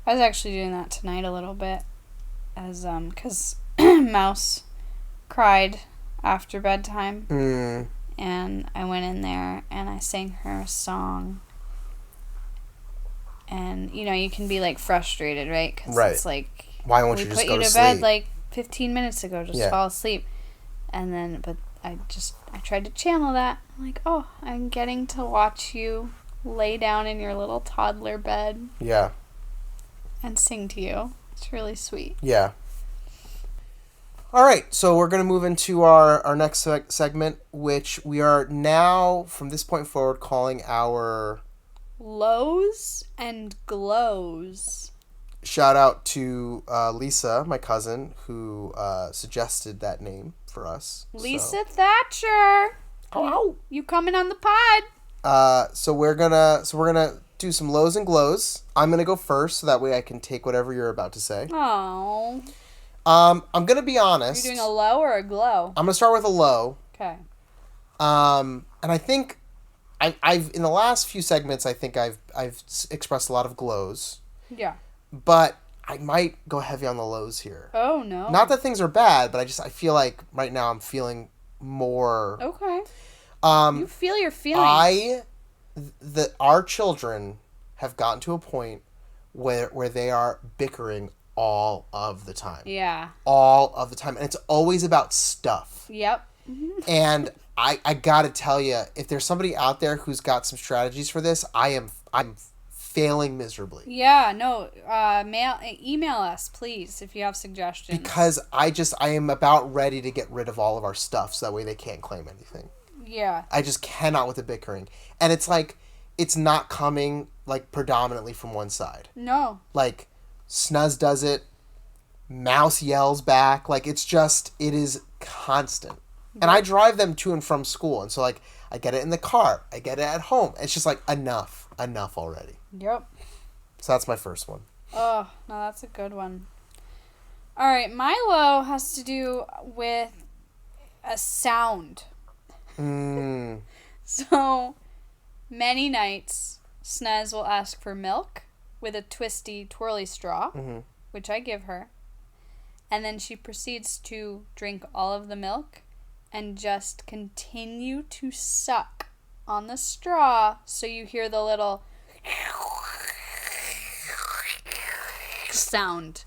I was actually doing that tonight a little bit as, 'cause Mouse cried after bedtime. And I went in there and I sang her a song. And, you know, you can be, like, frustrated, right? Because it's like, why won't you just go to sleep? We put you to bed, like, 15 minutes ago. Just fall asleep. And then, but I tried to channel that. I'm like, oh, I'm getting to watch you lay down in your little toddler bed. Yeah. And sing to you. It's really sweet. Yeah. All right, so we're going to move into our next segment, which we are now, from this point forward, calling our... Lows and Glows. Shout out to Lisa, my cousin, who suggested that name for us. Lisa Thatcher. Oh, you coming on the pod? So we're gonna do some lows and glows. I'm gonna go first, so that way I can take whatever you're about to say. Oh. I'm gonna be honest. Are you doing a low or a glow? I'm gonna start with a low. Okay. And I think I've in the last few segments I think I've expressed a lot of glows. Yeah. But I might go heavy on the lows here. Oh no. Not that things are bad, but I feel like right now I'm feeling more. Okay. You feel your feelings. Our children have gotten to a point where they are bickering all of the time. Yeah. All of the time, and it's always about stuff. Yep. And I gotta tell you, if there's somebody out there who's got some strategies for this, I'm failing miserably. Yeah, no, email us, please, if you have suggestions. Because I am about ready to get rid of all of our stuff, so that way they can't claim anything. Yeah. I just cannot with the bickering. And it's like, it's not coming, like, predominantly from one side. No. Like, Snuzz does it, Mouse yells back, like, it is constant. And I drive them to and from school, and so, like, I get it in the car, I get it at home. It's just like, enough already. Yep. So that's my first one. Oh, no, that's a good one. All right, my low has to do with a sound. So, many nights, Snez will ask for milk with a twisty, twirly straw, which I give her. And then she proceeds to drink all of the milk and just continue to suck on the straw, so you hear the little sound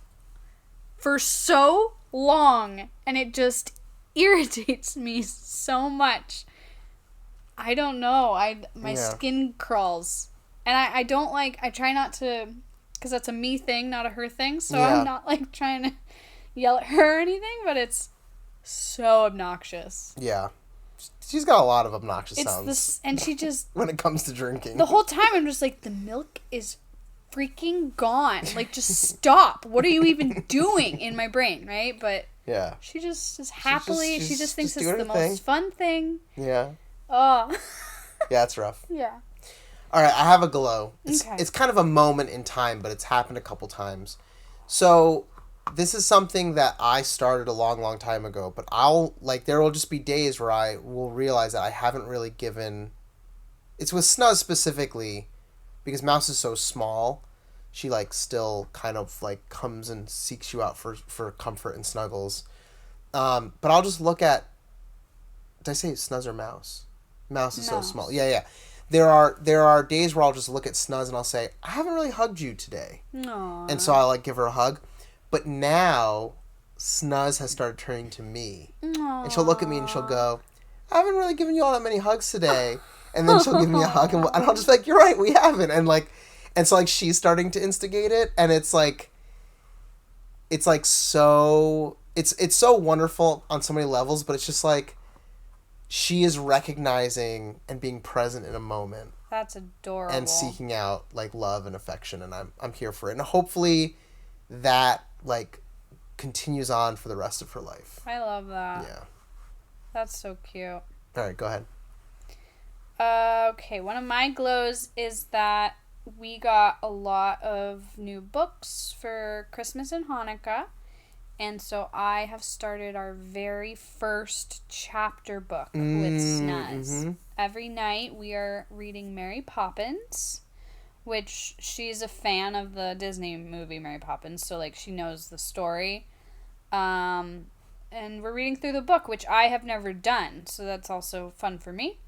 for so long, and it just irritates me so much. I don't know. My skin crawls, and I don't like. I try not to, because that's a me thing, not a her thing. So I'm not like trying to yell at her or anything, but it's so obnoxious. Yeah. She's got a lot of obnoxious sounds. And she just... when it comes to drinking. The whole time I'm just like, the milk is freaking gone. Like, just stop. What are you even doing in my brain, right? But yeah, she just is happily... She just thinks it's the thing. most fun thing. Yeah. Oh. Yeah, it's rough. Yeah. All right, I have a glow. Okay. It's kind of a moment in time, but it's happened a couple times. So, this is something that I started a long, long time ago, but there will just be days where I will realize that I haven't really given, it's with Snuzz specifically, because Mouse is so small, she, like, still kind of, like, comes and seeks you out for comfort and snuggles. But I'll just look at, did I say Snuzz or Mouse? Mouse is so small. Yeah. There are days where I'll just look at Snuzz and I'll say, I haven't really hugged you today. Aww. And so I'll, like, give her a hug. But now, Snuzz has started turning to me. Aww. And she'll look at me and she'll go, I haven't really given you all that many hugs today. And then she'll give me a hug and I'll just be like, you're right, we haven't. And so, like, she's starting to instigate it. And it's so wonderful on so many levels, but it's just like, she is recognizing and being present in a moment. That's adorable. And seeking out, like, love and affection, and I'm here for it. And hopefully that, like, continues on for the rest of her life. I love that. Yeah. That's so cute. All right, go ahead. Okay, one of my glows is that we got a lot of new books for Christmas and Hanukkah. And so I have started our very first chapter book with Snuzz. Mm-hmm. Every night we are reading Mary Poppins, which she's a fan of the Disney movie Mary Poppins, so, like, she knows the story. And we're reading through the book, which I have never done, so that's also fun for me.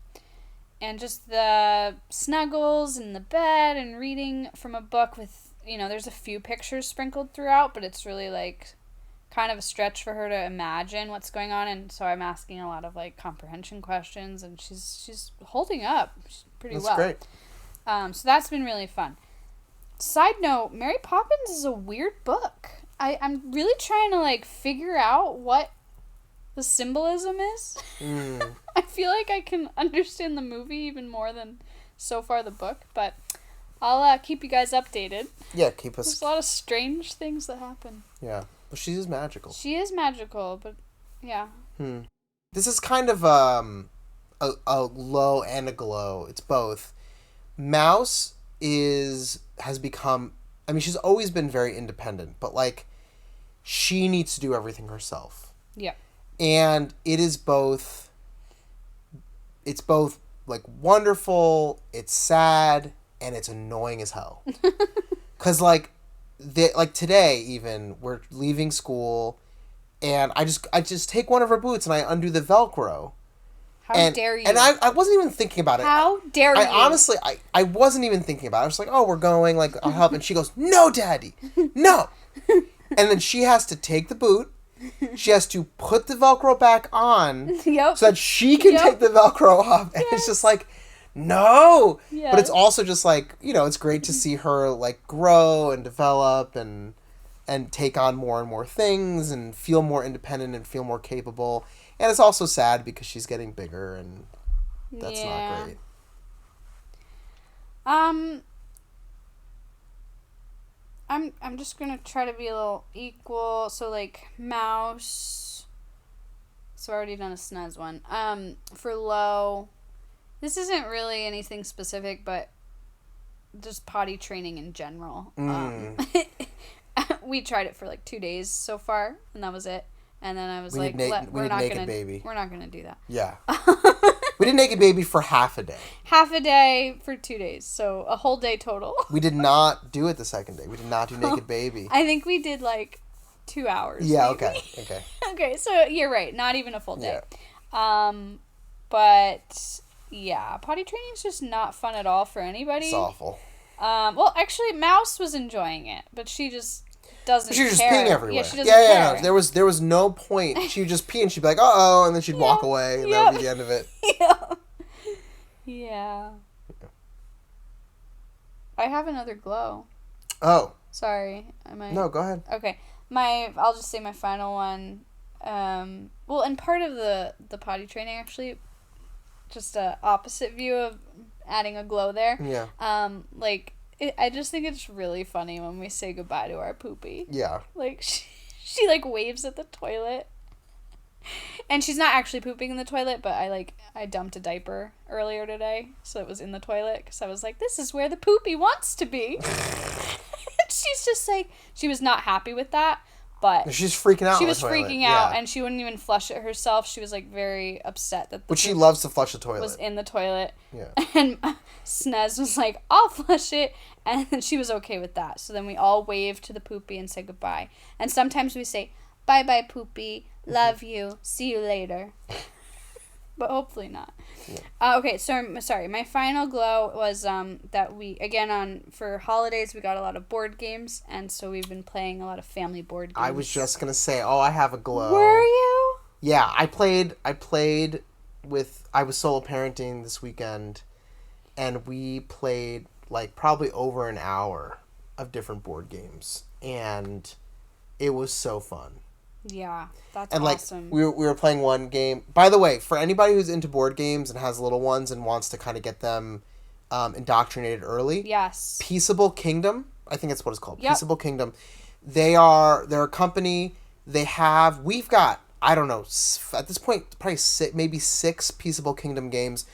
And just the snuggles in the bed and reading from a book with, there's a few pictures sprinkled throughout, but it's really, like, kind of a stretch for her to imagine what's going on, and so I'm asking a lot of, like, comprehension questions, and she's holding up pretty well. That's great. So that's been really fun. Side note, Mary Poppins is a weird book. I'm really trying to, like, figure out what the symbolism is. I feel like I can understand the movie even more than so far the book, but I'll keep you guys updated. Yeah, keep us. There's a lot of strange things that happen. Yeah. Well, she is magical. She is magical, but yeah. This is kind of a low and a glow. It's both. Mouse has become, I mean, she's always been very independent, but, like, she needs to do everything herself. Yeah. And it's both, like, wonderful, it's sad, and it's annoying as hell. 'Cause, like, today even, we're leaving school, and I just take one of her boots and I undo the Velcro. How dare you? And I wasn't even thinking about it. How dare you? Honestly, I wasn't even thinking about it. I was like, oh, we're going, like, I'll help. And she goes, no, Daddy, no. And then she has to take the boot. She has to put the Velcro back on. Yep. So that she can take the Velcro off. And it's just like, no. Yes. But it's also just like, it's great to see her, like, grow and develop and take on more and more things and feel more independent and feel more capable. And it's also sad because she's getting bigger, and that's not great. I'm just gonna try to be a little equal. So, like, Mouse. So I already done a Snuzz one. For low, this isn't really anything specific, but just potty training in general. We tried it for, like, 2 days so far, and that was it. And then I was we're not gonna do that. Yeah. We did Naked Baby for half a day. Half a day for 2 days, so a whole day total. We did not do it the second day. We did not do Naked Baby. I think we did, like, 2 hours. Yeah, maybe. Okay. Okay, so you're right. Not even a full day. Yeah. But, yeah, potty training is just not fun at all for anybody. It's awful. Well, actually, Mouse was enjoying it, but she just doesn't care. She was just peeing everywhere. Yeah, she doesn't care. No, there was no point. She would just pee and she'd be like, uh-oh, and then she'd walk away, and that would be the end of it. Yeah. I have another glow. Oh. Sorry. No, go ahead. Okay. I'll just say my final one. Well, and part of the potty training, actually, just a opposite view of adding a glow there. Yeah. I just think it's really funny when we say goodbye to our poopy. Yeah. Like, she like, waves at the toilet. And she's not actually pooping in the toilet, but I dumped a diaper earlier today, so it was in the toilet, because I was like, this is where the poopy wants to be. She's just like, she was not happy with that. But she's freaking out. She on was the toilet. freaking out, and she wouldn't even flush it herself. She was like very upset that. But she loves to flush the toilet. Was in the toilet. Yeah. And Snez was like, "I'll flush it," and she was okay with that. So then we all waved to the poopy and said goodbye. And sometimes we say, "Bye bye poopy, love you, see you later." But hopefully not. Yeah. Okay, so sorry. My final glow was that we again for holidays we got a lot of board games, and so we've been playing a lot of family board games. I was just gonna say, I have a glow. Were you? Yeah, I played with. I was solo parenting this weekend, and we played like probably over an hour of different board games, and it was so fun. Yeah, that's and awesome. Like we were playing one game. By the way, for anybody who's into board games and has little ones and wants to kind of get them indoctrinated early, yes, Peaceable Kingdom, I think that's what it's called. Yep. Peaceable Kingdom. They're a company. We've got, I don't know, at this point probably maybe 6 Peaceable Kingdom games.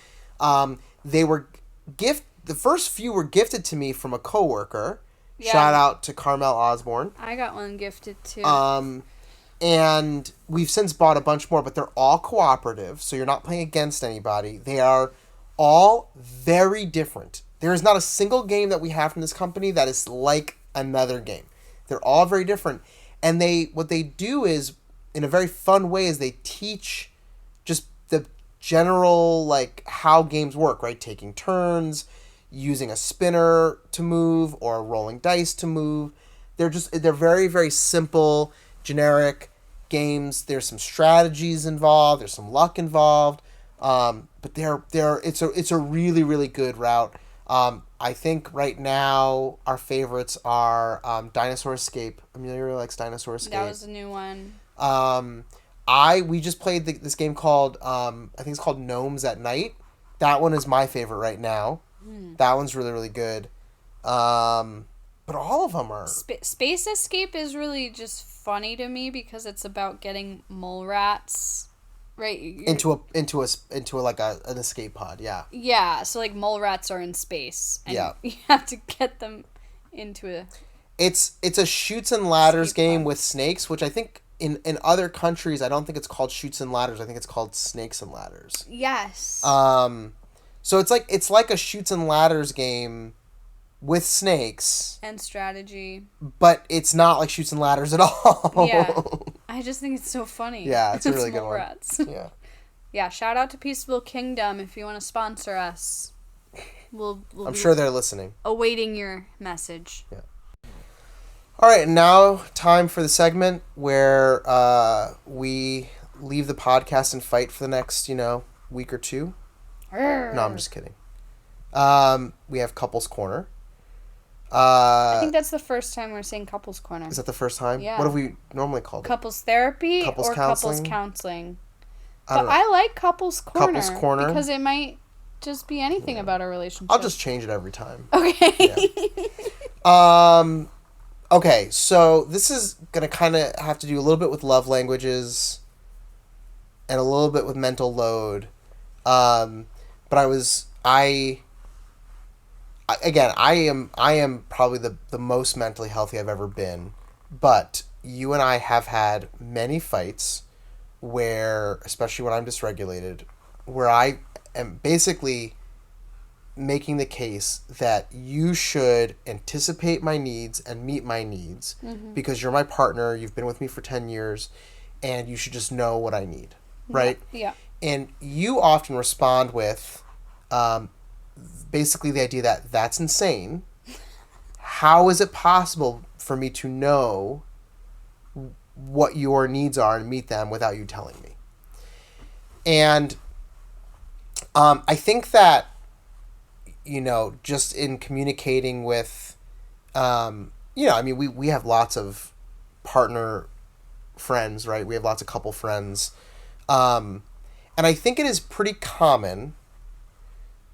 They were the first few were gifted to me from a coworker. Yeah. Shout out to Carmel Osborne. I got one gifted too. And we've since bought a bunch more, but they're all cooperative, so you're not playing against anybody. They are all very different. There is not a single game that we have from this company that is like another game. They're all very different. And what they do is, in a very fun way, is they teach just the general, like, how games work, right? Taking turns, using a spinner to move, or rolling dice to move. They're very, very simple, generic games. There's some strategies involved. There's some luck involved. But it's a really, really good route. I think right now our favorites are Dinosaur Escape. Amelia really likes Dinosaur Escape. That was a new one. We just played this game called I think it's called Gnomes at Night. That one is my favorite right now. That one's really, really good. But all of them are... Space Escape is really just funny to me because it's about getting mole rats, right? Into an escape pod, yeah. Yeah, so like mole rats are in space. And yeah. You have to get them into a... It's a shoots and ladders game with snakes, which I think in other countries, I don't think it's called shoots and ladders. I think it's called snakes and ladders. Yes. So it's like a shoots and ladders game with snakes and strategy, but it's not like shoots and ladders at all. Yeah, I just think it's so funny. Yeah, it's a really good one. Rats. Yeah, yeah. Shout out to Peaceable Kingdom if you want to sponsor us. We'll I'm sure they're listening. Awaiting your message. Yeah. All right, now time for the segment where we leave the podcast and fight for the next week or two. No, I'm just kidding. We have Couples Corner. I think that's the first time we're saying Couples Corner. Is that the first time? Yeah. What have we normally called it? Couples Therapy Couples or Counseling? Couples Counseling. I like Couples Corner. Couples Corner. Because it might just be anything about a relationship. I'll just change it every time. Okay. Yeah. Okay, so this is going to kind of have to do a little bit with love languages and a little bit with mental load. But I am probably the most mentally healthy I've ever been, but you and I have had many fights where, especially when I'm dysregulated, where I am basically making the case that you should anticipate my needs and meet my needs because you're my partner, you've been with me for 10 years, and you should just know what I need, right? Yeah. And you often respond with basically the idea that that's insane. How is it possible for me to know what your needs are and meet them without you telling me? And I think that, just in communicating with, we have lots of partner friends, right? We have lots of couple friends. And I think it is pretty common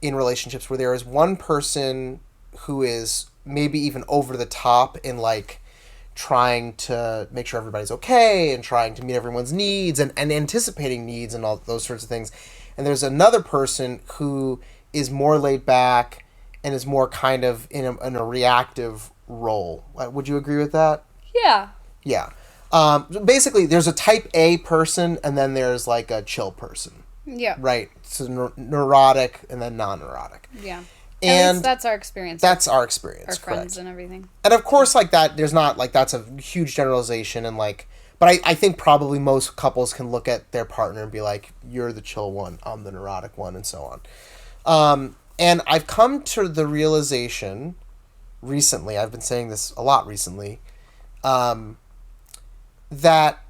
in relationships where there is one person who is maybe even over the top in like trying to make sure everybody's okay and trying to meet everyone's needs and anticipating needs and all those sorts of things. And there's another person who is more laid back and is more kind of in a reactive role. Would you agree with that? Yeah. Yeah. Basically, there's a type A person, and then there's like a chill person. Yeah. Right. So neurotic and then non-neurotic. Yeah. And at least that's our experience. That's our experience. Our friends correct. And everything. And of course, like that, there's not like that's a huge generalization, and like, but I think probably most couples can look at their partner and be like, "You're the chill one, I'm the neurotic one," and so on. And I've come to the realization recently. I've been saying this a lot recently. That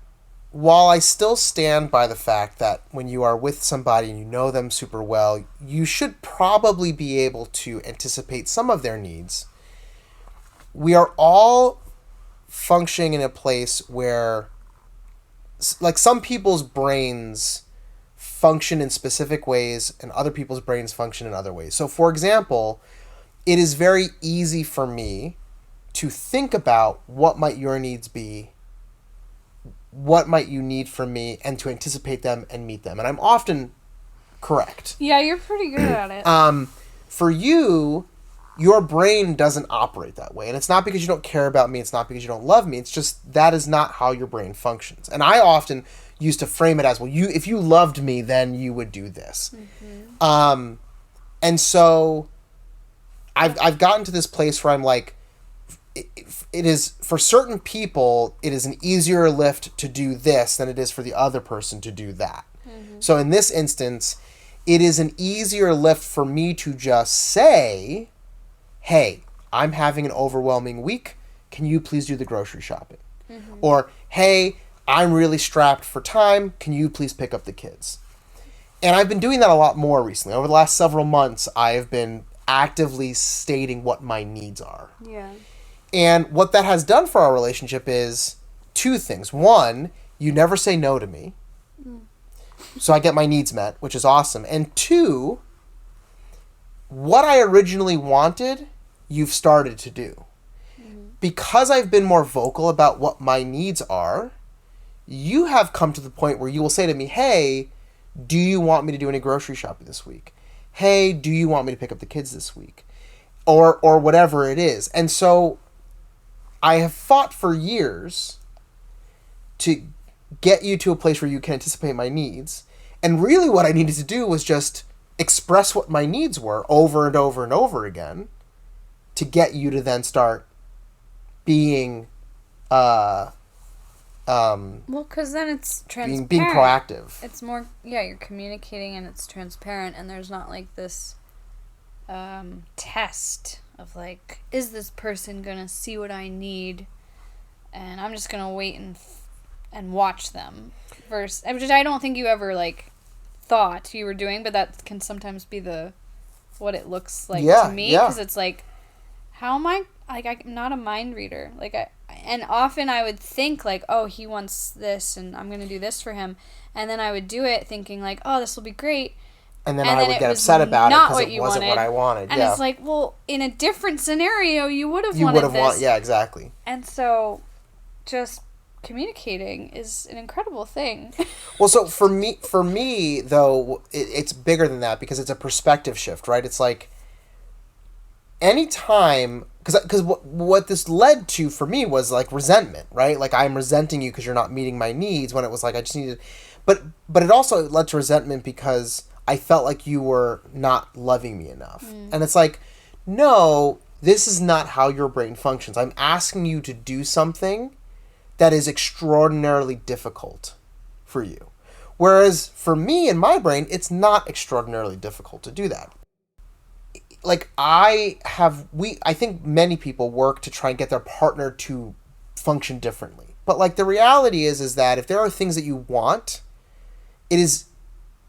while I still stand by the fact that when you are with somebody and you know them super well, you should probably be able to anticipate some of their needs. We are all functioning in a place where, like, some people's brains function in specific ways and other people's brains function in other ways. So, for example, it is very easy for me to think about what might your needs be, what might you need from me, and to anticipate them and meet them. And I'm often correct. Yeah, you're pretty good at it. For you, your brain doesn't operate that way. And it's not because you don't care about me. It's not because you don't love me. It's just that is not how your brain functions. And I often used to frame it as, well, if you loved me, then you would do this. Mm-hmm. And so I've gotten to this place where I'm like, it is, for certain people, it is an easier lift to do this than it is for the other person to do that. Mm-hmm. So in this instance, it is an easier lift for me to just say, hey, I'm having an overwhelming week. Can you please do the grocery shopping? Mm-hmm. Or, hey, I'm really strapped for time. Can you please pick up the kids? And I've been doing that a lot more recently. Over the last several months, I have been actively stating what my needs are. Yeah. And what that has done for our relationship is two things. One, you never say no to me. So I get my needs met, which is awesome. And two, what I originally wanted, you've started to do. Because I've been more vocal about what my needs are, you have come to the point where you will say to me, hey, do you want me to do any grocery shopping this week? Hey, do you want me to pick up the kids this week? Or whatever it is. And so I have fought for years to get you to a place where you can anticipate my needs. And really what I needed to do was just express what my needs were over and over and over again to get you to then start being well, because then it's transparent. Being proactive. It's more, you're communicating and it's transparent, and there's not like this test of like, is this person gonna see what I need, and I'm just gonna wait and watch them. Which I don't think you ever like thought you were doing, but that can sometimes be what it looks like to me, because it's like, how am I? Like, I'm not a mind reader. And often I would think like, oh, he wants this, and I'm gonna do this for him, and then I would do it thinking like, oh, this will be great. And then I would get upset about it because it wasn't what I wanted. And it's like, well, in a different scenario, you would have wanted this. Yeah, exactly. And so, just communicating is an incredible thing. Well, so for me though, it's bigger than that, because it's a perspective shift, right? It's like, anytime, because what this led to for me was like resentment, right? Like, I'm resenting you because you're not meeting my needs, when it was like I just needed, but it also led to resentment because I felt like you were not loving me enough. And it's like, no, this is not how your brain functions. I'm asking you to do something that is extraordinarily difficult for you. Whereas for me and my brain, it's not extraordinarily difficult to do that. Like, I think many people work to try and get their partner to function differently. But like, the reality is that if there are things that you want,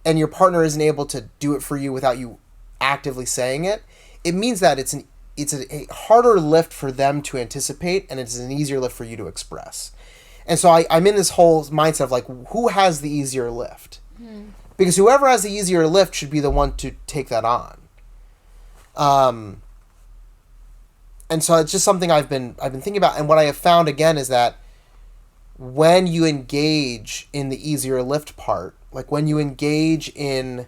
and your partner isn't able to do it for you without you actively saying it, it means that it's a harder lift for them to anticipate, and it's an easier lift for you to express. And so I'm in this whole mindset of like, who has the easier lift? Because whoever has the easier lift should be the one to take that on. And so it's just something I've been thinking about. And what I have found again is that when you engage in the easier lift part, like when you engage in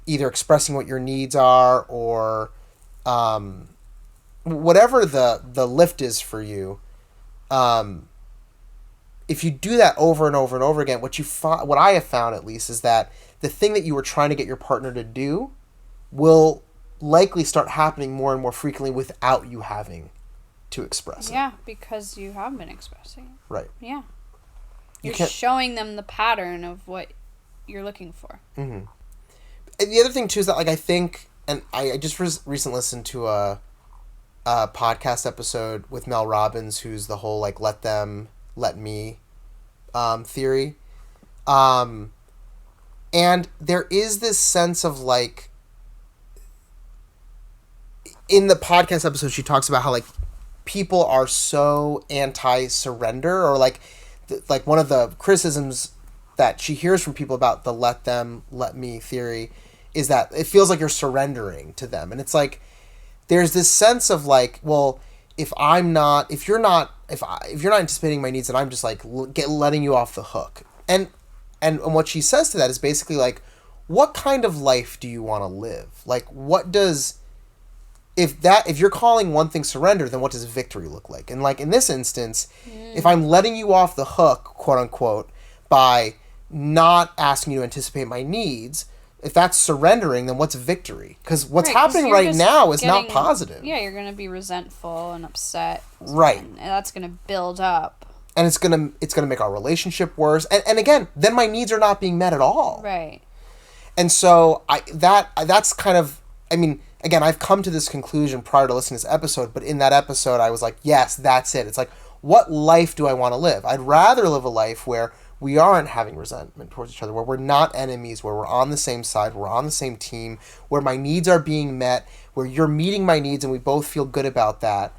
either expressing what your needs are or whatever the lift is for you, if you do that over and over and over again, what I have found at least is that the thing that you were trying to get your partner to do will likely start happening more and more frequently without you having to express it. Yeah, because you have been expressing it. Right. Yeah. You're showing them the pattern of what you're looking for. Mm-hmm. And the other thing, too, is that, like, I think, and I just recently listened to a podcast episode with Mel Robbins, who's the whole, like, let them, let me theory. And there is this sense of, like, in the podcast episode, she talks about how, like, people are so anti-surrender, or, like one of the criticisms that she hears from people about the let them, let me theory is that it feels like you're surrendering to them. And it's like, there's this sense of, like, well, if you're not anticipating my needs, and I'm just, like, letting you off the hook. And what she says to that is basically, like, what kind of life do you want to live? Like, what does, if you're calling one thing surrender, then what does victory look like? And, like, in this instance, if I'm letting you off the hook, quote unquote, by not asking you to anticipate my needs, if that's surrendering, then what's victory? Because what's happening right now is not positive. Yeah, you're going to be resentful and upset. Right. And that's going to build up. And it's gonna make our relationship worse. And again, then my needs are not being met at all. Right. And so that's kind of, I mean, again, I've come to this conclusion prior to listening to this episode, but in that episode I was like, yes, that's it. It's like, what life do I want to live? I'd rather live a life where we aren't having resentment towards each other, where we're not enemies, where we're on the same side, we're on the same team, where my needs are being met, where you're meeting my needs and we both feel good about that.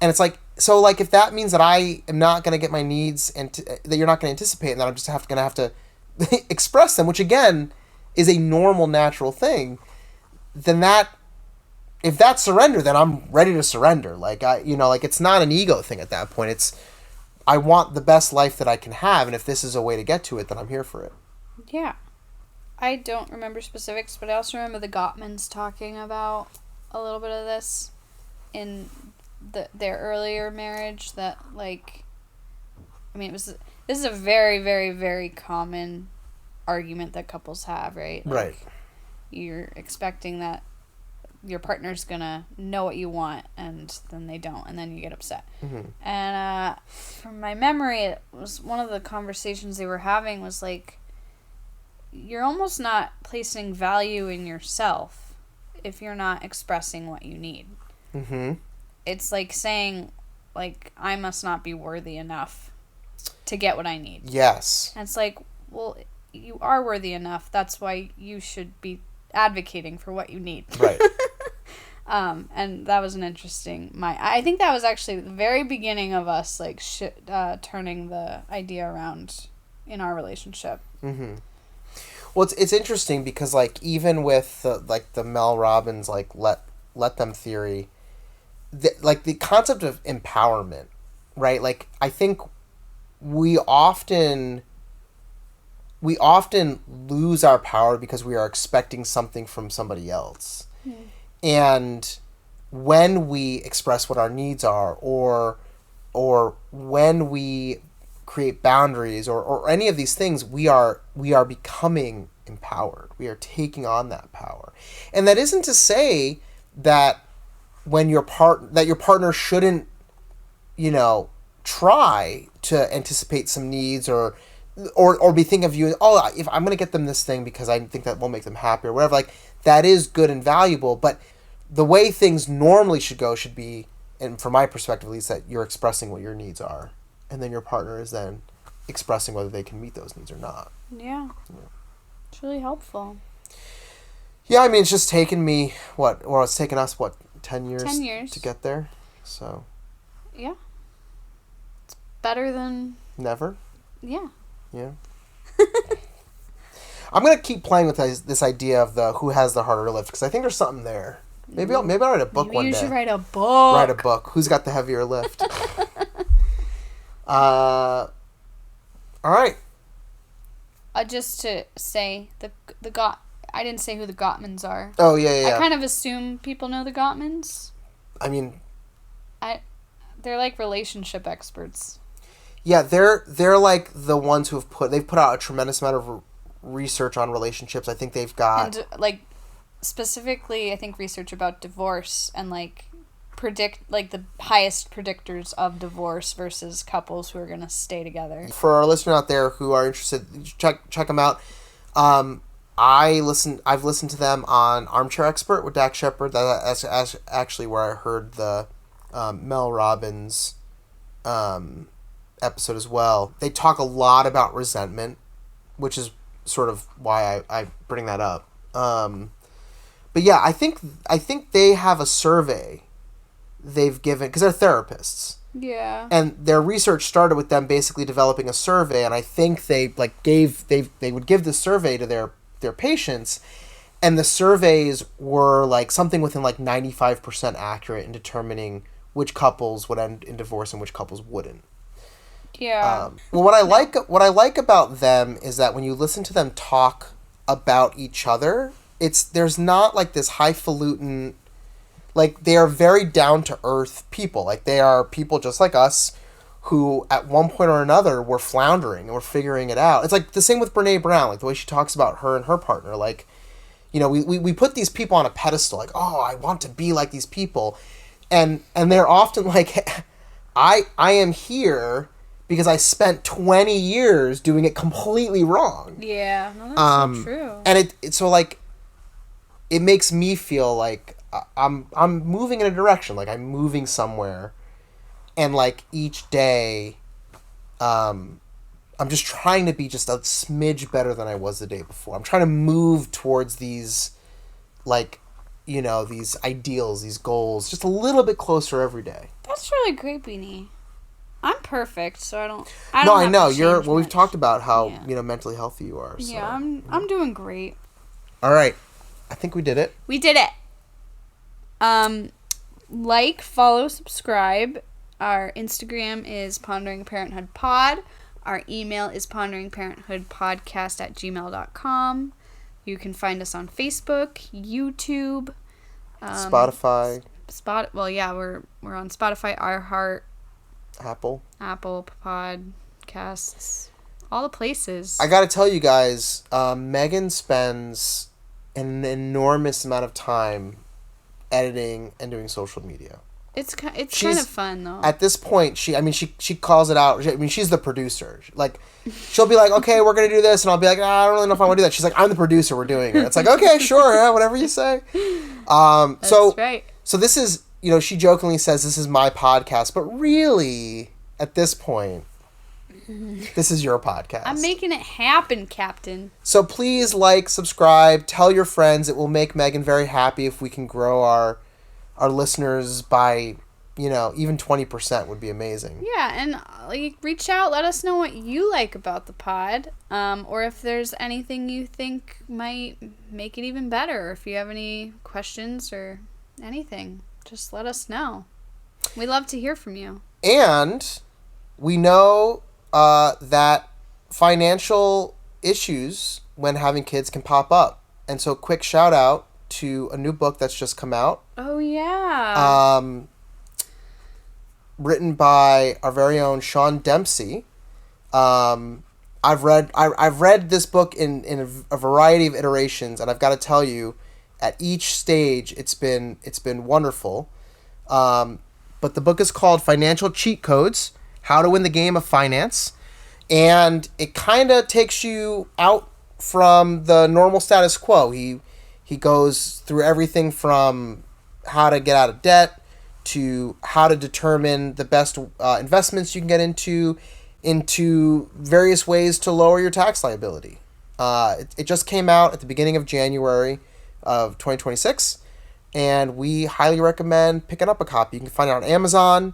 And it's like, so, like, if that means that I am not going to get my needs and that you're not going to anticipate, and that I'm just going to have to express them, which again is a normal, natural thing, then if that's surrender, then I'm ready to surrender. Like, it's not an ego thing at that point. It's, I want the best life that I can have, and if this is a way to get to it, then I'm here for it. Yeah. I don't remember specifics, but I also remember the Gottmans talking about a little bit of this in their earlier marriage, that, like, I mean, this is a very, very, very common argument that couples have, right? Like, right. You're expecting that your partner's gonna know what you want, and then they don't, and then you get upset. Mm-hmm. And from my memory, it was one of the conversations they were having was like, you're almost not placing value in yourself if you're not expressing what you need. Mm-hmm. It's like saying, like, I must not be worthy enough to get what I need. Yes. And it's like, well, you are worthy enough. That's why you should be advocating for what you need. Right. And that was an interesting, I think that was actually the very beginning of us, like, turning the idea around in our relationship. Mm-hmm. Well, it's interesting because, like, even with the Mel Robbins, like, let them theory, the concept of empowerment, right? Like, I think we often lose our power because we are expecting something from somebody else. Mm. And when we express what our needs are, or when we create boundaries, or any of these things, we are becoming empowered. We are taking on that power. And that isn't to say that when your partner shouldn't, try to anticipate some needs, or be thinking of you, if I'm going to get them this thing because I think that will make them happy or whatever, like, that is good and valuable. But the way things normally should go should be, and from my perspective at least, that you're expressing what your needs are, and then your partner is then expressing whether they can meet those needs or not. Yeah. It's really helpful. Yeah, I mean, it's just taken me, it's taken us, 10 years? 10 years. To get there, so. Yeah. It's better than... Never? Yeah. Yeah. I'm going to keep playing with this idea of the who has the harder lift, because I think there's something there. Maybe I'll write a book one day. You should write a book. Write a book. Who's got the heavier lift? All right. Just to say, I didn't say who the Gottmans are. Oh, yeah. I kind of assume people know the Gottmans. I mean... They're like relationship experts. Yeah, they're like the ones they've put out a tremendous amount of research on relationships. I think they've got And like specifically, I think research about divorce and like predict like the highest predictors of divorce versus couples who are gonna stay together. For our listeners out there who are interested, check them out. I've listened to them on Armchair Expert with Dak Shepard. That's actually where I heard the Mel Robbins episode as well. They talk a lot about resentment, which is sort of why I bring that up. But yeah, I think they have a survey they've given, because they're therapists. Yeah. And their research started with them basically developing a survey, and I think they would give this survey to their patients, and the surveys were like something within like 95% accurate in determining which couples would end in divorce and which couples wouldn't. Yeah. Well, what I like about them is that when you listen to them talk about each other, there's not like this highfalutin. Like, they are very down-to-earth people. Like, they are people just like us who, at one point or another, were floundering and were figuring it out. It's like the same with Brene Brown, like the way she talks about her and her partner. Like, you know, we put these people on a pedestal, like, oh, I want to be like these people. And they're often like, I am here because I spent 20 years doing it completely wrong. Yeah, no, that's so true. And so, like, it makes me feel like I'm moving in a direction, like I'm moving somewhere, and like each day, I'm just trying to be just a smidge better than I was the day before. I'm trying to move towards these, like, you know, these ideals, these goals, just a little bit closer every day. That's really great, Beanie. I'm perfect, so I don't. I know you're. Well, we've talked about how mentally healthy you are. So. Yeah, I'm doing great. All right, I think we did it. We did it. Like, follow, subscribe. Our Instagram is Pondering Parenthood Pod. Our email is ponderingparenthoodpodcast@gmail.com. You can find us on Facebook, YouTube, Spotify. Well, yeah, we're on Spotify, iHeart, Apple Podcasts, all the places. I gotta tell you guys, Megan spends an enormous amount of time editing and doing social media. It's kind of fun though. At this point, she calls it out. She's the producer. Like, she'll be like, okay, we're gonna do this, and I'll be like, I don't really know if I want to do that. She's like, I'm the producer. We're doing it. It's like, okay, sure, yeah, whatever you say. That's right. So this is, you know, she jokingly says this is my podcast, but really, at this point, this is your podcast. I'm making it happen, Captain. So please like, subscribe, tell your friends. It will make Megan very happy if we can grow our listeners by, you know, even 20% would be amazing. Yeah, and like, reach out, let us know what you like about the pod, or if there's anything you think might make it even better. If you have any questions or anything, just let us know. We love to hear from you. And we know that financial issues when having kids can pop up. And so quick shout out to a new book that's just come out. Oh, yeah. Written by our very own Sean Dempsey. I've read this book in a variety of iterations, and I've got to tell you, at each stage it's been wonderful. But the book is called Financial Cheat Codes: How to Win the Game of Finance, and it kind of takes you out from the normal status quo. He goes through everything from how to get out of debt to how to determine the best investments you can get into various ways to lower your tax liability. It just came out at the beginning of January of 2026, and we highly recommend picking up a copy. You can find it on Amazon.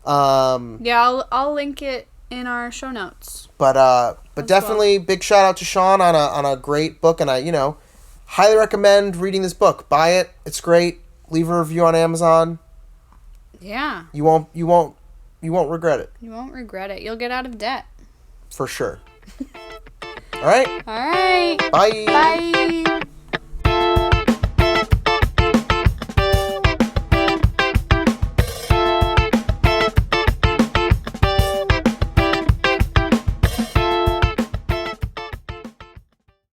Yeah, I'll link it in our show notes. But definitely big shout out to Sean on a great book, and I highly recommend reading this book. Buy it; it's great. Leave a review on Amazon. Yeah. You won't regret it. You won't regret it. You'll get out of debt. For sure. All right. All right. Bye. Bye.